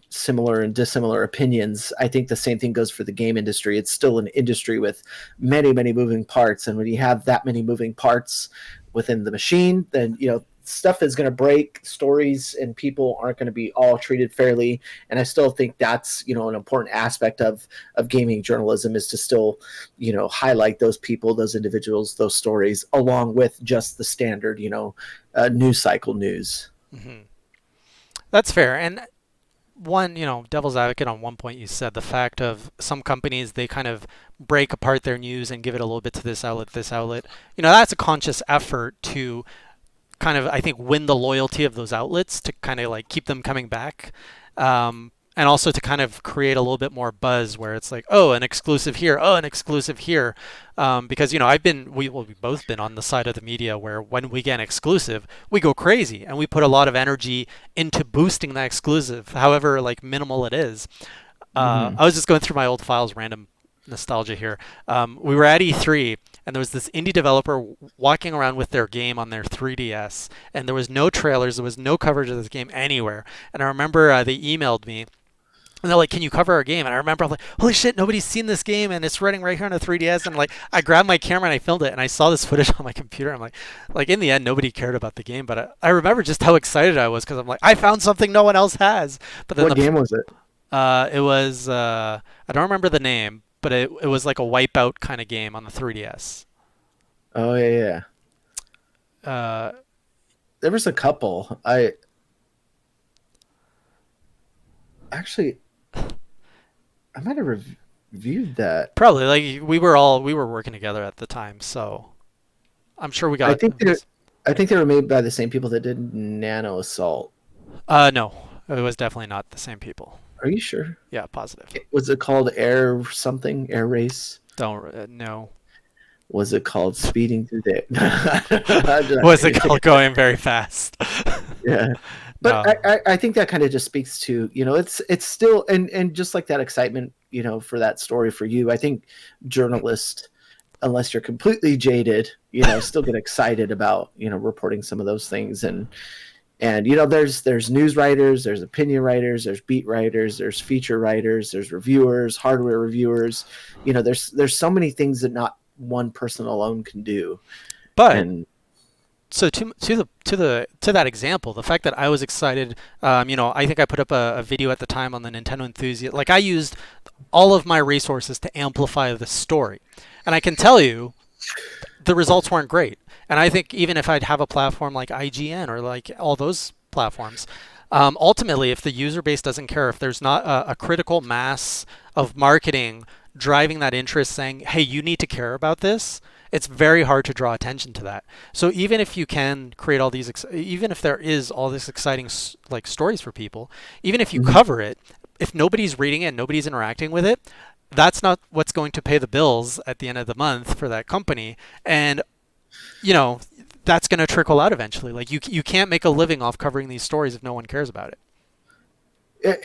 similar and dissimilar opinions. I think the same thing goes for the game industry. It's still an industry with many, many moving parts, and when you have that many moving parts within the machine, then stuff is going to break, stories and people aren't going to be all treated fairly. And I still think that's an important aspect of gaming journalism, is to still highlight those people, those individuals, those stories, along with just the standard news cycle news. Hmm. That's fair. And one, devil's advocate on one point, you said the fact of some companies, they kind of break apart their news and give it a little bit to this outlet, this outlet. That's a conscious effort to kind of, I think, win the loyalty of those outlets to kind of like keep them coming back. And also to kind of create a little bit more buzz where it's like, oh, an exclusive here, oh, an exclusive here. Because, we've both been on the side of the media where when we get an exclusive, we go crazy and we put a lot of energy into boosting that exclusive, however, like minimal it is. Hmm. I was just going through my old files, random nostalgia here. We were at E3, and there was this indie developer walking around with their game on their 3DS, and there was no trailers, there was no coverage of this game anywhere. And I remember they emailed me. And they're like, "Can you cover our game?" And I remember I'm like, "Holy shit, nobody's seen this game, and it's running right here on the 3DS." And like, I grabbed my camera and I filmed it, and I saw this footage on my computer. I'm like in the end, nobody cared about the game, but I remember just how excited I was because I'm like, I found something no one else has. But then What game was it? it was I don't remember the name, but it was like a Wipeout kind of game on the 3DS. Oh yeah, yeah. Uh, There was a couple. I actually I might have reviewed that. Probably like we were working together at the time, so I'm sure we I got. think they I think they were made by the same people that did Nano Assault. No, it was definitely not the same people. Are you sure? Yeah, positive. Was it called Air something? Air Race? Don't no. Was it called Speeding Through the? I'm just Was it kidding. going very fast? Yeah, but No. I think that kind of just speaks to it's still and just like that excitement for that story for you. I think journalists, unless you're completely jaded, still get excited about reporting some of those things and there's news writers, there's opinion writers, there's beat writers, there's feature writers, there's reviewers, hardware reviewers. There's so many things that not one person alone can do. But And so to that example, the fact that I was excited, I think I put up a video at the time on the Nintendo Enthusiast. Like I used all of my resources to amplify the story, and I can tell you, the results weren't great. And I think even if I'd have a platform like IGN or like all those platforms, ultimately, if the user base doesn't care, if there's not a critical mass of marketing driving that interest, saying, "Hey, you need to care about this," it's very hard to draw attention to that. So even if you can create all these, even if there is all this exciting like stories for people, even if you Mhm. cover it, if nobody's reading it, and nobody's interacting with it, that's not what's going to pay the bills at the end of the month for that company. And you know that's going to trickle out eventually. Like you can't make a living off covering these stories if no one cares about it.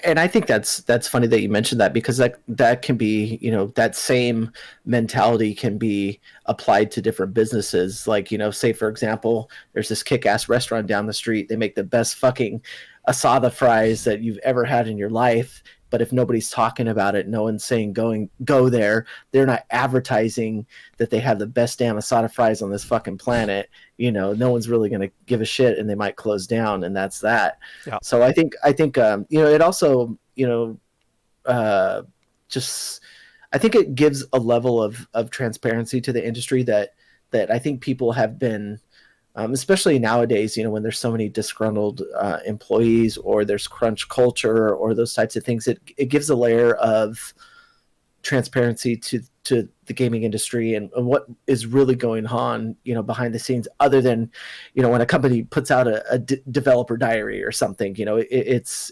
And I think that's funny that you mentioned that because that can be that same mentality can be applied to different businesses. Like say for example, there's this kick-ass restaurant down the street. They make the best fucking asada fries that you've ever had in your life. But if nobody's talking about it, no one's saying go there. They're not advertising that they have the best damn asada fries on this fucking planet. No one's really going to give a shit, and they might close down, and that's that. Yeah. So I think it also uh, just I think it gives a level of transparency to the industry that I think people have been especially nowadays, when there's so many disgruntled employees or there's crunch culture or those types of things, it gives a layer of transparency to the gaming industry and what is really going on, behind the scenes, other than, when a company puts out a developer diary or something. It's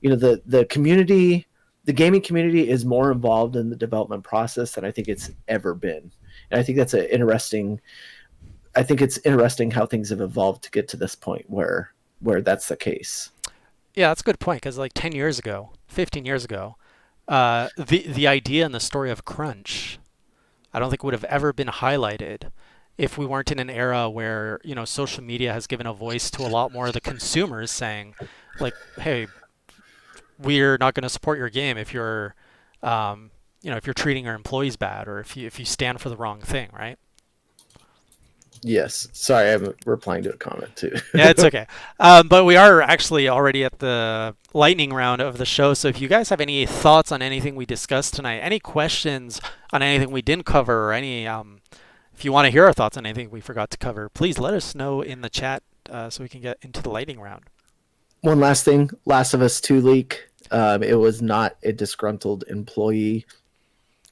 the community, the gaming community is more involved in the development process than I think it's ever been, and I think that's I think it's interesting how things have evolved to get to this point where that's the case. Yeah, that's a good point because like 10 years ago, 15 years ago, the idea and the story of crunch, I don't think would have ever been highlighted if we weren't in an era where, social media has given a voice to a lot more of the consumers saying, like, hey, we're not going to support your game if if you're treating your employees bad or if you stand for the wrong thing, right? Yes. Sorry, I'm replying to a comment too. Yeah, it's okay. But we are actually already at the lightning round of the show. So if you guys have any thoughts on anything we discussed tonight, any questions on anything we didn't cover, or if you want to hear our thoughts on anything we forgot to cover, please let us know in the chat so we can get into the lightning round. One last thing, Last of Us 2 leak. It was not a disgruntled employee.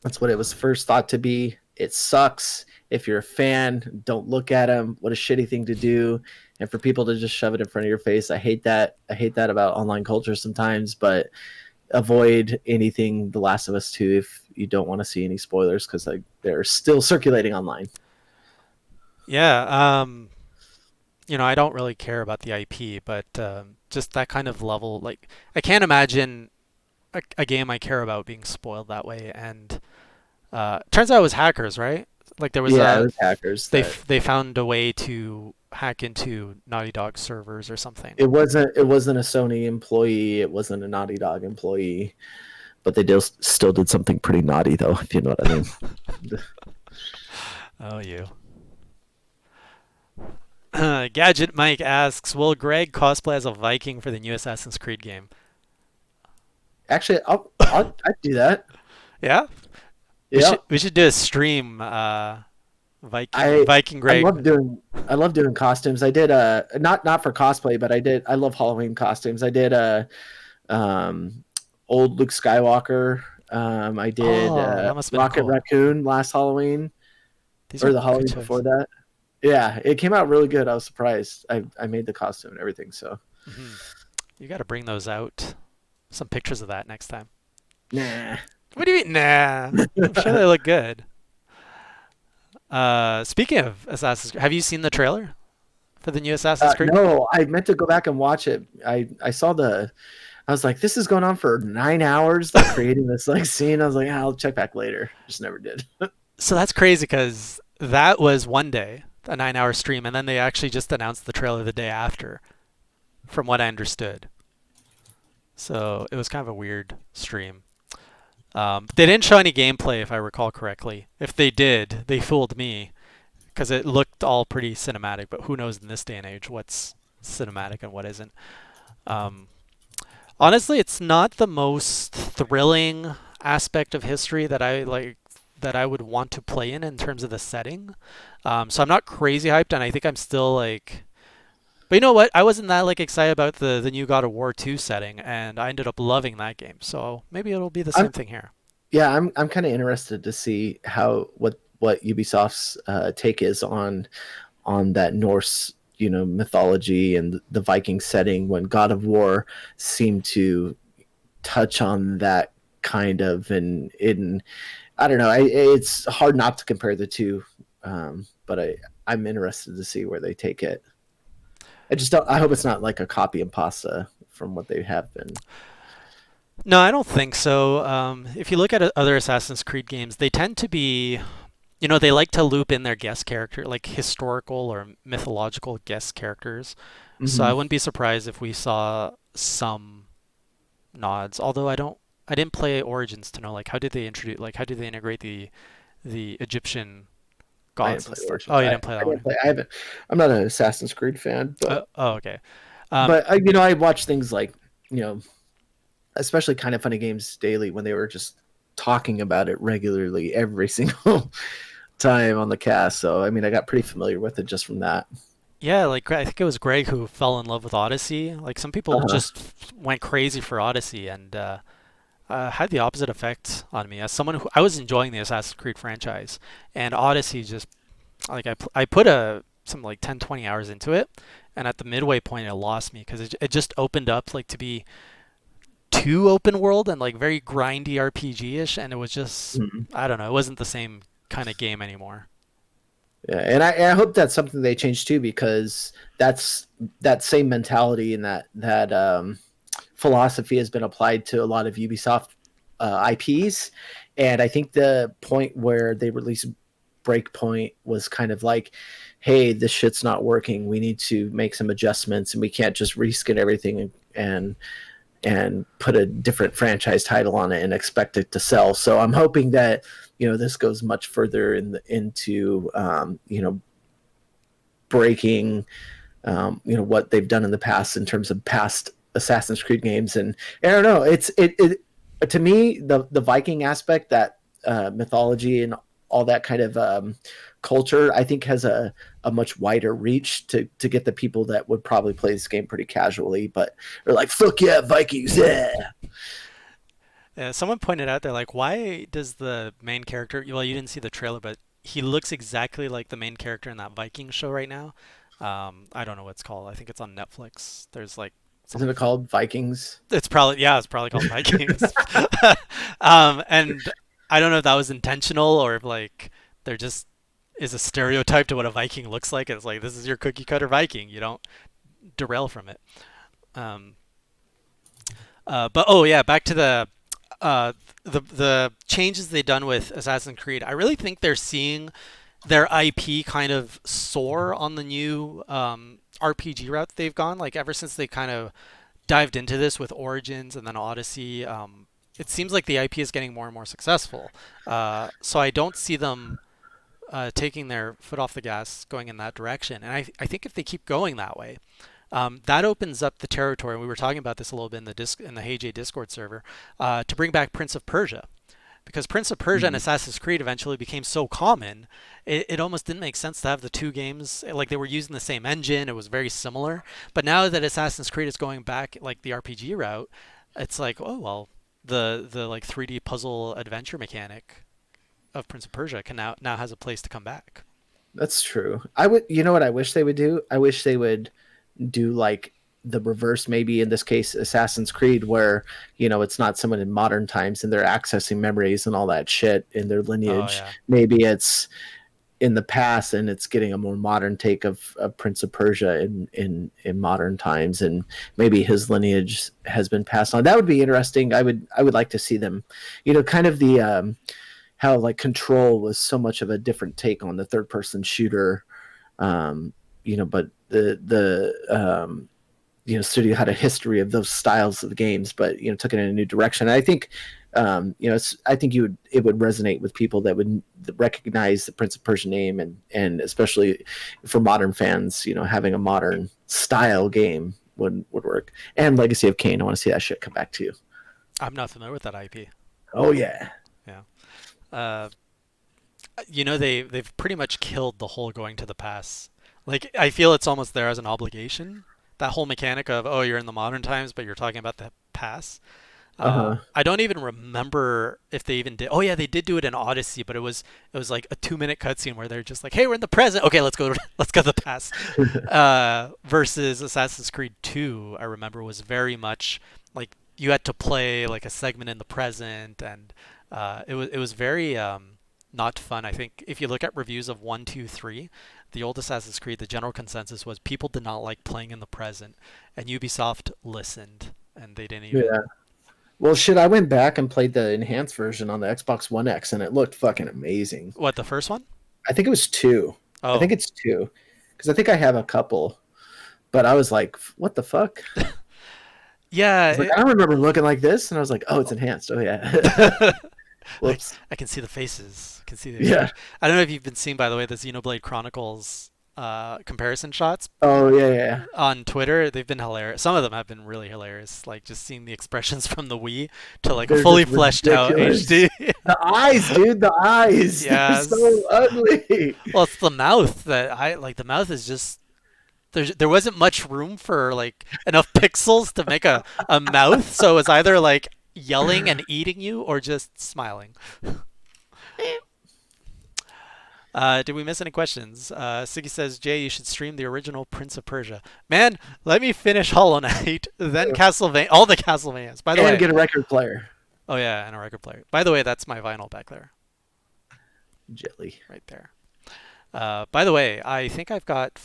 That's what it was first thought to be. It sucks. If you're a fan, don't look at them. What a shitty thing to do. And for people to just shove it in front of your face, I hate that. I hate that about online culture sometimes, but avoid anything The Last of Us 2 if you don't want to see any spoilers because like, they're still circulating online. Yeah, I don't really care about the IP, but just that kind of level, like I can't imagine a game I care about being spoiled that way. And turns out it was hackers, right? Like there was Yeah, it a was hackers they that they found a way to hack into Naughty Dog servers or something. it wasn't a Sony employee, it wasn't a Naughty Dog employee, but they still did something pretty naughty though, if you know what I mean. Oh, you. Gadget Mike asks, "Will Greg cosplay as a Viking for the new Assassin's Creed game?" Actually, I'd do that. Yeah, we Yeah, should do a stream. Viking I Viking I Greg. love doing I love doing costumes. I did not for cosplay, but I love Halloween costumes. I did um old Luke Skywalker. I did Oh, that must have been Rocket cool. Raccoon last Halloween These or are the good Halloween before choice. that. Yeah, it came out really good. I was surprised. I made the costume and everything. So Hmm. You got to bring those out. Some pictures of that next time. nah. What do you mean? Nah, I'm sure they look good. Speaking of Assassin's Creed, have you seen the trailer for the new Assassin's Creed? No, I meant to go back and watch it. I saw the. I was like, this is going on for 9 hours. They're creating this like scene. I was like, I'll check back later. Just never did. So that's crazy because that was one day, a 9 hour stream, and then they actually just announced the trailer the day after, from what I understood. So it was kind of a weird stream. They didn't show any gameplay, if I recall correctly. If they did, they fooled me because it looked all pretty cinematic. But who knows in this day and age what's cinematic and what isn't? Um, Honestly, it's not the most thrilling aspect of history that I like that I would want to play in terms of the setting. So I'm not crazy hyped, and I think I'm still like. But you know what? I wasn't that like excited about the new God of War 2 setting, and I ended up loving that game. So maybe it'll be the I'm same thing here. yeah, I'm kind of interested to see how what Ubisoft's take is on that Norse mythology and the Viking setting when God of War seemed to touch on that kind of in I don't know. It's hard not to compare the two, but I'm interested to see where they take it. I just don't. I hope it's not like a copy and pasta from what they have been. No, I don't think so. If you look at other Assassin's Creed games, they tend to be, they like to loop in their guest character, like historical or mythological guest characters. So I Hmm. wouldn't be surprised if we saw some nods. Although I didn't play Origins to know like how did they integrate the Egyptian I didn't gods and play stuff. Origins. Oh, you didn't play I that one. didn't play. I haven't. I'm not an Assassin's Creed fan, Oh, okay. Um, but I watch things like you know especially kind of funny games daily when they were just talking about it regularly every single time on the cast. So I mean, I got pretty familiar with it just from that. yeah, like I think it was Greg who fell in love with Odyssey. Like some people Uh-huh. just went crazy for Odyssey and had the opposite effect on me. As someone who I was enjoying the Assassin's Creed franchise, and Odyssey just like I put some like 10 20 hours into it, and at the midway point it lost me because it just opened up like to be too open world and like very grindy RPG ish, and it was just Mhm. I don't know, it wasn't the same kind of game anymore. Yeah, and I hope that's something they change too because that's that same mentality and that philosophy has been applied to a lot of Ubisoft IPs, and I think the point where they released Breakpoint was kind of like, hey, this shit's not working. We need to make some adjustments, and we can't just reskin everything and put a different franchise title on it and expect it to sell. So I'm hoping that this goes much further into breaking what they've done in the past in terms of past Assassin's Creed games. And I don't know, it to me the Viking aspect, that mythology and all that kind of culture, I think has a much wider reach to get the people that would probably play this game pretty casually, but are like, fuck yeah, Vikings, yeah. Someone pointed out, they're like, why does the main character? Well, you didn't see the trailer, but he looks exactly like the main character in that Viking show right now. I don't know what it's called. I think it's on Netflix. There's like Isn't some. it called Vikings? It's probably, yeah, it's probably called Vikings. And I don't know if that was intentional or if like there just is a stereotype to what a Viking looks like. It's like this is your cookie cutter Viking. You don't derail from it. Um, but oh yeah, back to uh, the changes they've done with Assassin's Creed. I really think they're seeing their IP kind of soar on the new RPG route that they've gone. Like ever since they kind of dived into this with Origins and then Odyssey, it seems like the IP is getting more and more successful. So I don't see them taking their foot off the gas going in that direction. And I think if they keep going that way, that opens up the territory. And we were talking about this a little bit in the Hey J Discord server to bring back Prince of Persia. Because Prince of Persia and Mhm. Assassin's Creed eventually became so common, it almost didn't make sense to have the two games. Like they were using the same engine, it was very similar. But now that Assassin's Creed is going back like the RPG route, it's like, oh well, the like 3D puzzle adventure mechanic of Prince of Persia can now has a place to come back. That's true. I would, you know what I wish they would do? I wish they would do like the reverse, maybe in this case, Assassin's Creed, where, it's not someone in modern times and they're accessing memories and all that shit in their Oh lineage. yeah. Maybe it's in the past and it's getting a more modern take of Prince of Persia in modern times, and maybe his lineage has been passed on. That would be interesting. I would like to see them, kind of the how like Control was so much of a different take on the third person shooter, but the studio had a history of those styles of games, but took it in a new direction. And I think I think it would resonate with people that would recognize the Prince of Persia name, and especially for modern fans, having a modern style game would work. And Legacy of Kain, I want to see that shit come back to you. I'm not familiar with that IP. Oh yeah. Yeah. Uh, they've pretty much killed the whole going to the past. Like I feel it's almost there as an obligation. That whole mechanic of, oh, you're in the modern times, but you're talking about the past. Uh-huh. I don't even remember if they even did. Oh yeah, they did do it in Odyssey, but it was like a 2 minute cutscene where they're just like, "Hey, we're in the present. Okay, let's go. Let's go to the past." Versus Assassin's Creed 2, I remember was very much like you had to play like a segment in the present, and it was very not fun. I think if you look at reviews of 1, 2, 3, the old Assassin's Creed, the general consensus was people did not like playing in the present, and Ubisoft listened, and they didn't even. Yeah. Well, shit, I went back and played the enhanced version on the Xbox One X, and it looked fucking amazing. What, the first one? I think it was two. I think Oh, it's two, because I think I have a couple. But I was like, "What the fuck?" I yeah. was like, "I don't remember looking like this," and I was like, "Oh, it's enhanced." Oh yeah. I, Whoops. I can see the faces. I can see the Yeah. expression. I don't know if you've been seeing, by the way, the Xenoblade Chronicles comparison shots Oh yeah, yeah. on Twitter. They've been hilarious. Some of them have been really hilarious. Like just seeing the expressions from the Wii to like a They're fully just fleshed out ridiculous. HD. The eyes, dude. The eyes. They're Yes. so ugly. Well, it's the mouth that I like. The mouth is just there wasn't much room for like enough pixels to make a mouth, so it was either like yelling and eating you or just smiling. Did we miss any questions? Siggy says, Jay, you should stream the original Prince of Persia. Man, let me finish Hollow Knight, then Castlevania, all the Castlevanias. By the And way, get a record player. oh yeah, and a record player. By the way, that's my vinyl back there, Jelly. right there. By the way, I think I've got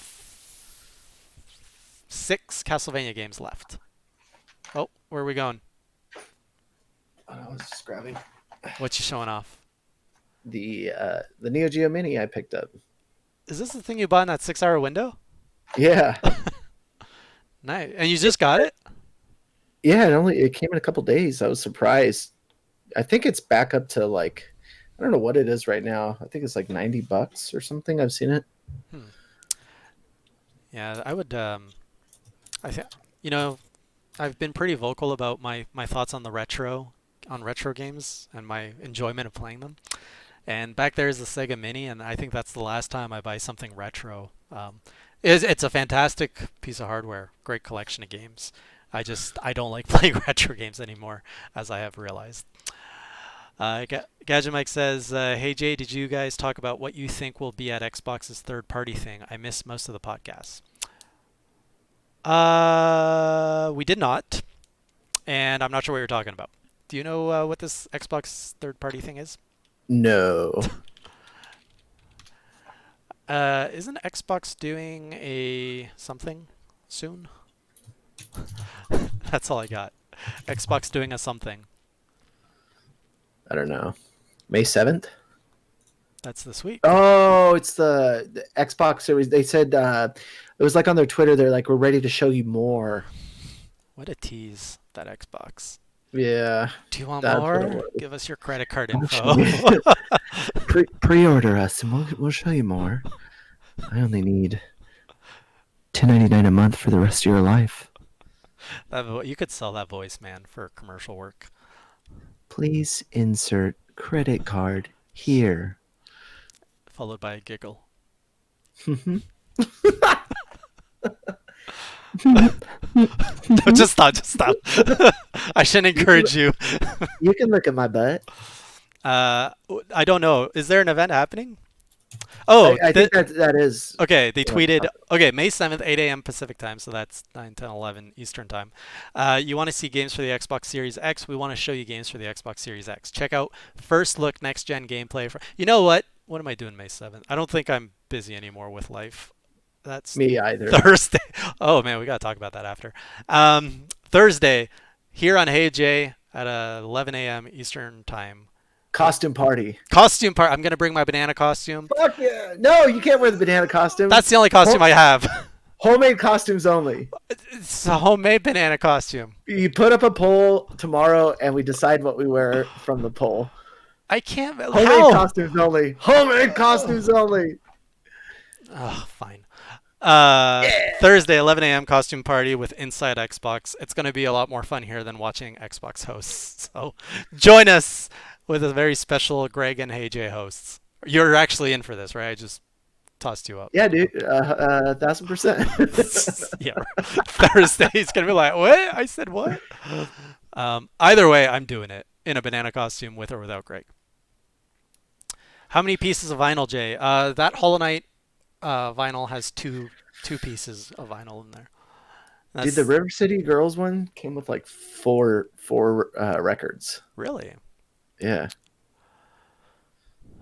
6 Castlevania games left. Oh, where are we going? I was just grabbing What you showing off? the Neo Geo Mini I picked up. Is this the thing you bought in that 6 hour window? Yeah. Nice. And you just got it? Yeah, it came in a couple days. I was surprised. I think it's back up to like, I don't know what it is right now. I think it's like $90 or something. I've seen it. Hmm. Yeah, I would. I think you know I've been pretty vocal about my thoughts on retro games and my enjoyment of playing them. And back there is the Sega Mini, and I think that's the last time I buy something retro. It's a fantastic piece of hardware, great collection of games. I don't like playing retro games anymore, as I have realized. Gadget Mike says, "Hey Jay, did you guys talk about what you think will be at Xbox's third-party thing? I missed most of the podcasts." We did not, and I'm not sure what you're talking about. Do you know what this Xbox third-party thing is? No. Isn't Xbox doing a something soon? That's all I got. Xbox doing a something. I don't know. May 7th? That's this week. Oh, it's the Xbox Series. They said it was like on their Twitter. They're like, we're ready to show you more. What a tease, that Xbox. Yeah, Do you want that's what it more? was. Give us your credit card I'll info. show you. Pre-order us, and we'll show you more. I only need $10.99 a month for the rest of your life. You could sell that voice, man, for commercial work. Please insert credit card here. Followed by a giggle. No, just stop, just stop. I shouldn't encourage you. You can look at my butt. Uh, I don't know. Is there an event happening? Oh, I think that is. okay. They You know, tweeted, okay, May 7th, 8 a.m. Pacific time, so that's 9, 10, 11 Eastern time. You want to see games for the Xbox Series X? We want to show you games for the Xbox Series X. Check out first look next gen gameplay. You know what? What am I doing May 7th? I don't think I'm busy anymore with life. That's me either. Thursday. Oh man, we gotta talk about that after. Thursday, here on Hey Jay at 11 a.m. Eastern time. Costume party. Costume part. I'm gonna bring my banana costume. Fuck yeah! No, you can't wear the banana costume. That's the only costume I have. Homemade costumes only. It's a homemade banana costume. You put up a poll tomorrow, and we decide what we wear from the poll. I can't. Homemade How? costumes only. Homemade costumes only. Oh, fine. Thursday, 11 a.m. costume party with Inside Xbox. It's going to be a lot more fun here than watching Xbox hosts. So join us with a very special Greg and Hey Jay hosts. You're actually in for this, right? I just tossed you up. Yeah, dude. 1,000%. Yeah. Thursday, he's going to be like, what? I said what? Either way, I'm doing it in a banana costume with or without Greg. How many pieces of vinyl, Jay? That Hollow Knight vinyl has two pieces of vinyl in there. Dude, the River City Girls one came with like four records. Really? Yeah.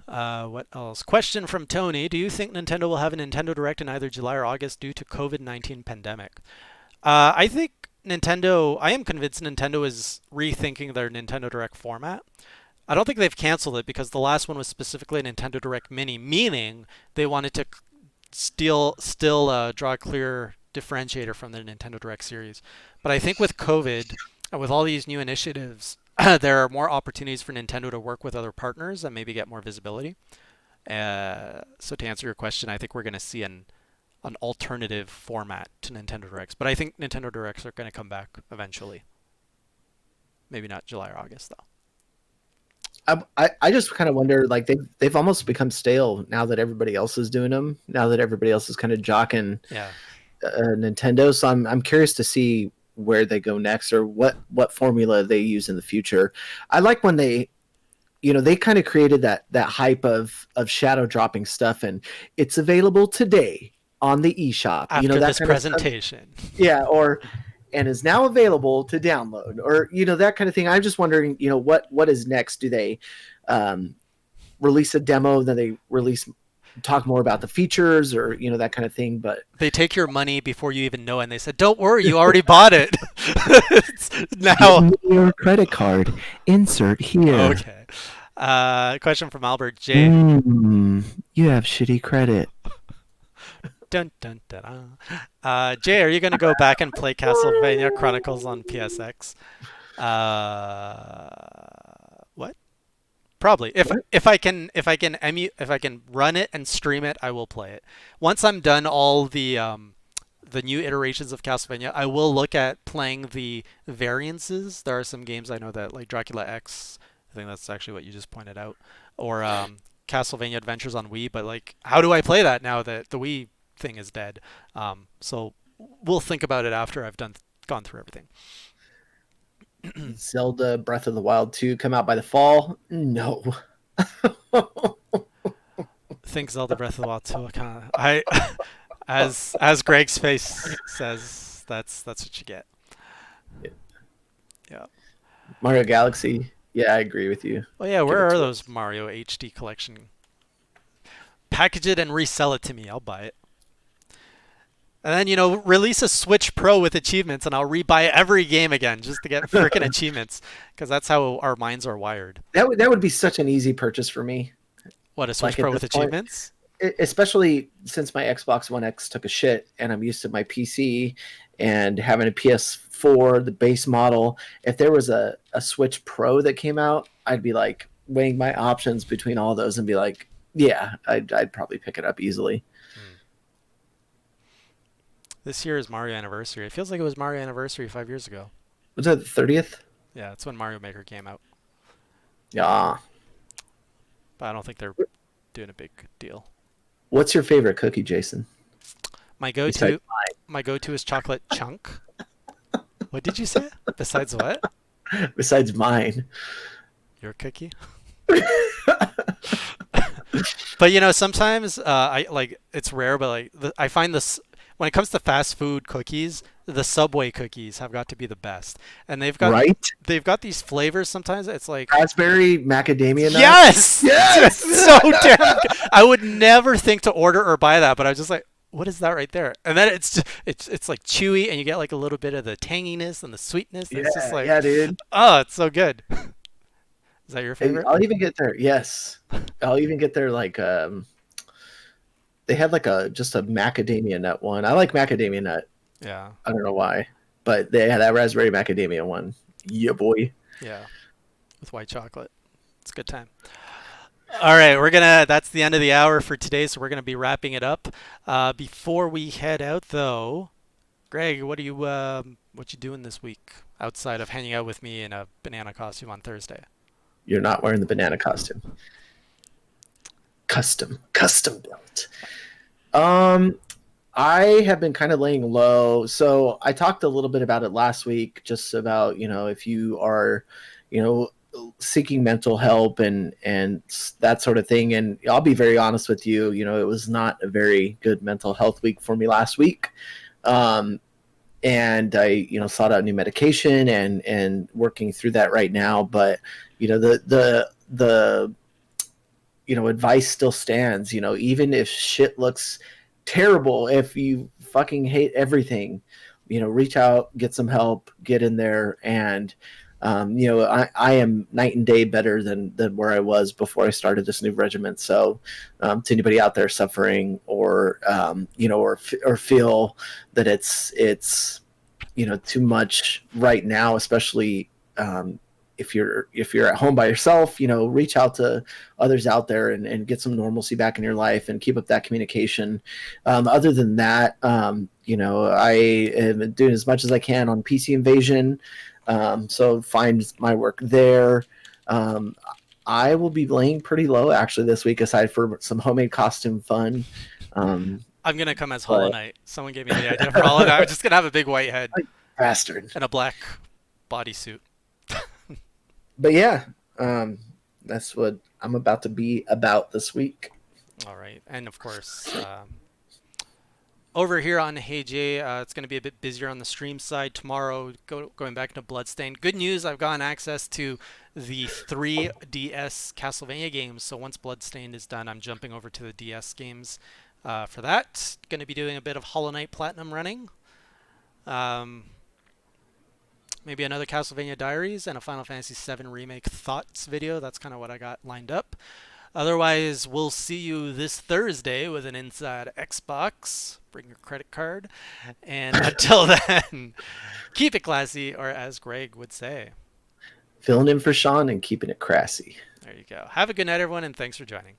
What else? Question from Tony: do you think Nintendo will have a Nintendo Direct in either July or August due to COVID-19 pandemic? I think Nintendo. I am convinced Nintendo is rethinking their Nintendo Direct format. I don't think they've canceled it because the last one was specifically a Nintendo Direct Mini, meaning they wanted to still draw a clear differentiator from the Nintendo Direct series. But I think with COVID and with all these new initiatives, there are more opportunities for Nintendo to work with other partners and maybe get more visibility. So to answer your question, I think we're going to see an alternative format to Nintendo Directs. But I think Nintendo Directs are going to come back eventually. Maybe not July or August though. I just kind of wonder, like they've almost become stale now that everybody else is doing them. Now that everybody else is kind of jocking Nintendo, so I'm curious to see where they go next or what formula they use in the future. I like when they kind of created that hype of shadow dropping stuff, and it's available today on the eShop. After that this kind presentation. Of stuff. Yeah, and is now available to download, or that kind of thing. I'm just wondering, what is next? Do they release a demo, then they talk more about the features, or that kind of thing? But they take your money before you even know it, and they said, "Don't worry, you already bought it." Now give me your credit card. Insert here. Okay. Question from Albert J. You have shitty credit. Dun, dun, dun, dun. Jay, are you going to go back and play Castlevania Chronicles on PSX? What? Probably. If I can run it and stream it, I will play it. Once I'm done all the new iterations of Castlevania, I will look at playing the variances. There are some games I know that, like Dracula X. I think that's actually what you just pointed out, or Castlevania Adventures on Wii. But like, how do I play that now that the Wii thing is dead? So we'll think about it after I've done gone through everything. Zelda Breath of the Wild 2 come out by the fall? No. Think Zelda Breath of the Wild 2 kind of I as Greg's face says, that's what you get. Yeah. Mario Galaxy. Yeah, I agree with you. Well, yeah. Give Where it are to those us. Mario HD collection? Package it and resell it to me. I'll buy it. And then release a Switch Pro with achievements, and I'll rebuy every game again just to get freaking achievements, because that's how our minds are wired. That would be such an easy purchase for me. What, a Switch Like Pro at with this point, achievements? especially since my Xbox One X took a shit and I'm used to my PC and having a PS4, the base model. If there was a Switch Pro that came out, I'd be like weighing my options between all those and be like, yeah, I'd probably pick it up easily. Hmm. This year is Mario Anniversary. It feels like it was Mario Anniversary 5 years ago. Was that the 30th? Yeah, that's when Mario Maker came out. Yeah. But I don't think they're doing a big deal. What's your favorite cookie, Jason? My Besides go-to, my go-to is chocolate chunk. What did you say? Besides what? besides mine. Your cookie? But sometimes I like, it's rare, but like I find this when it comes to fast food cookies, the Subway cookies have got to be the best, and Right? they've got these flavors. Sometimes it's like, Raspberry macadamia nut. yes, it's Yes. so damn good. I would never think to order or buy that, but I was just like, what is that right there? And then it's like chewy, and you get like a little bit of the tanginess and the sweetness. And Yeah, it's just like, yeah, dude. oh, it's so good. Is that your Hey, favorite? I'll even get their yes. I'll even get their like they had like a just a macadamia nut one. I like macadamia nut. Yeah, I don't know why, but they had that raspberry macadamia one. Yeah, boy. yeah, with white chocolate. It's a good time. All right, that's the end of the hour for today, so we're gonna be wrapping it up. Before we head out, though, Greg, what you doing this week outside of hanging out with me in a banana costume on Thursday? You're not wearing the banana costume. Custom built. Um, I have been kind of laying low. So I talked a little bit about it last week, just about, if you are, you know, seeking mental help and that sort of thing. And I'll be very honest with you, it was not a very good mental health week for me last week. Um, and I, sought out new medication and working through that right now. But, the advice still stands, even if shit looks terrible, if you fucking hate everything, reach out, get some help, get in there. And, I am night and day better than where I was before I started this new regimen. So, to anybody out there suffering or, or feel that it's, too much right now, especially, if you're at home by yourself, reach out to others out there and get some normalcy back in your life and keep up that communication. Other than that, I am doing as much as I can on PC Invasion. So find my work there. I will be laying pretty low actually this week, aside for some homemade costume fun. I'm gonna come as Hollow But Knight. Someone gave me the idea for Hollow Knight. I'm just gonna have a big white head bastard. and a black bodysuit. But yeah, that's what I'm about to be about this week. All right, and of course, over here on Hey Jay, it's going to be a bit busier on the stream side tomorrow. Going back into Bloodstained. Good news, I've gotten access to the 3DS Castlevania games. So once Bloodstained is done, I'm jumping over to the DS games for that. Going to be doing a bit of Hollow Knight Platinum running. Maybe another Castlevania Diaries and a Final Fantasy VII Remake Thoughts video. That's kind of what I got lined up. Otherwise, we'll see you this Thursday with an Inside Xbox. Bring your credit card. And until then, keep it classy, or as Greg would say. Filling in for Sean and keeping it crassy. There you go. Have a good night, everyone, and thanks for joining.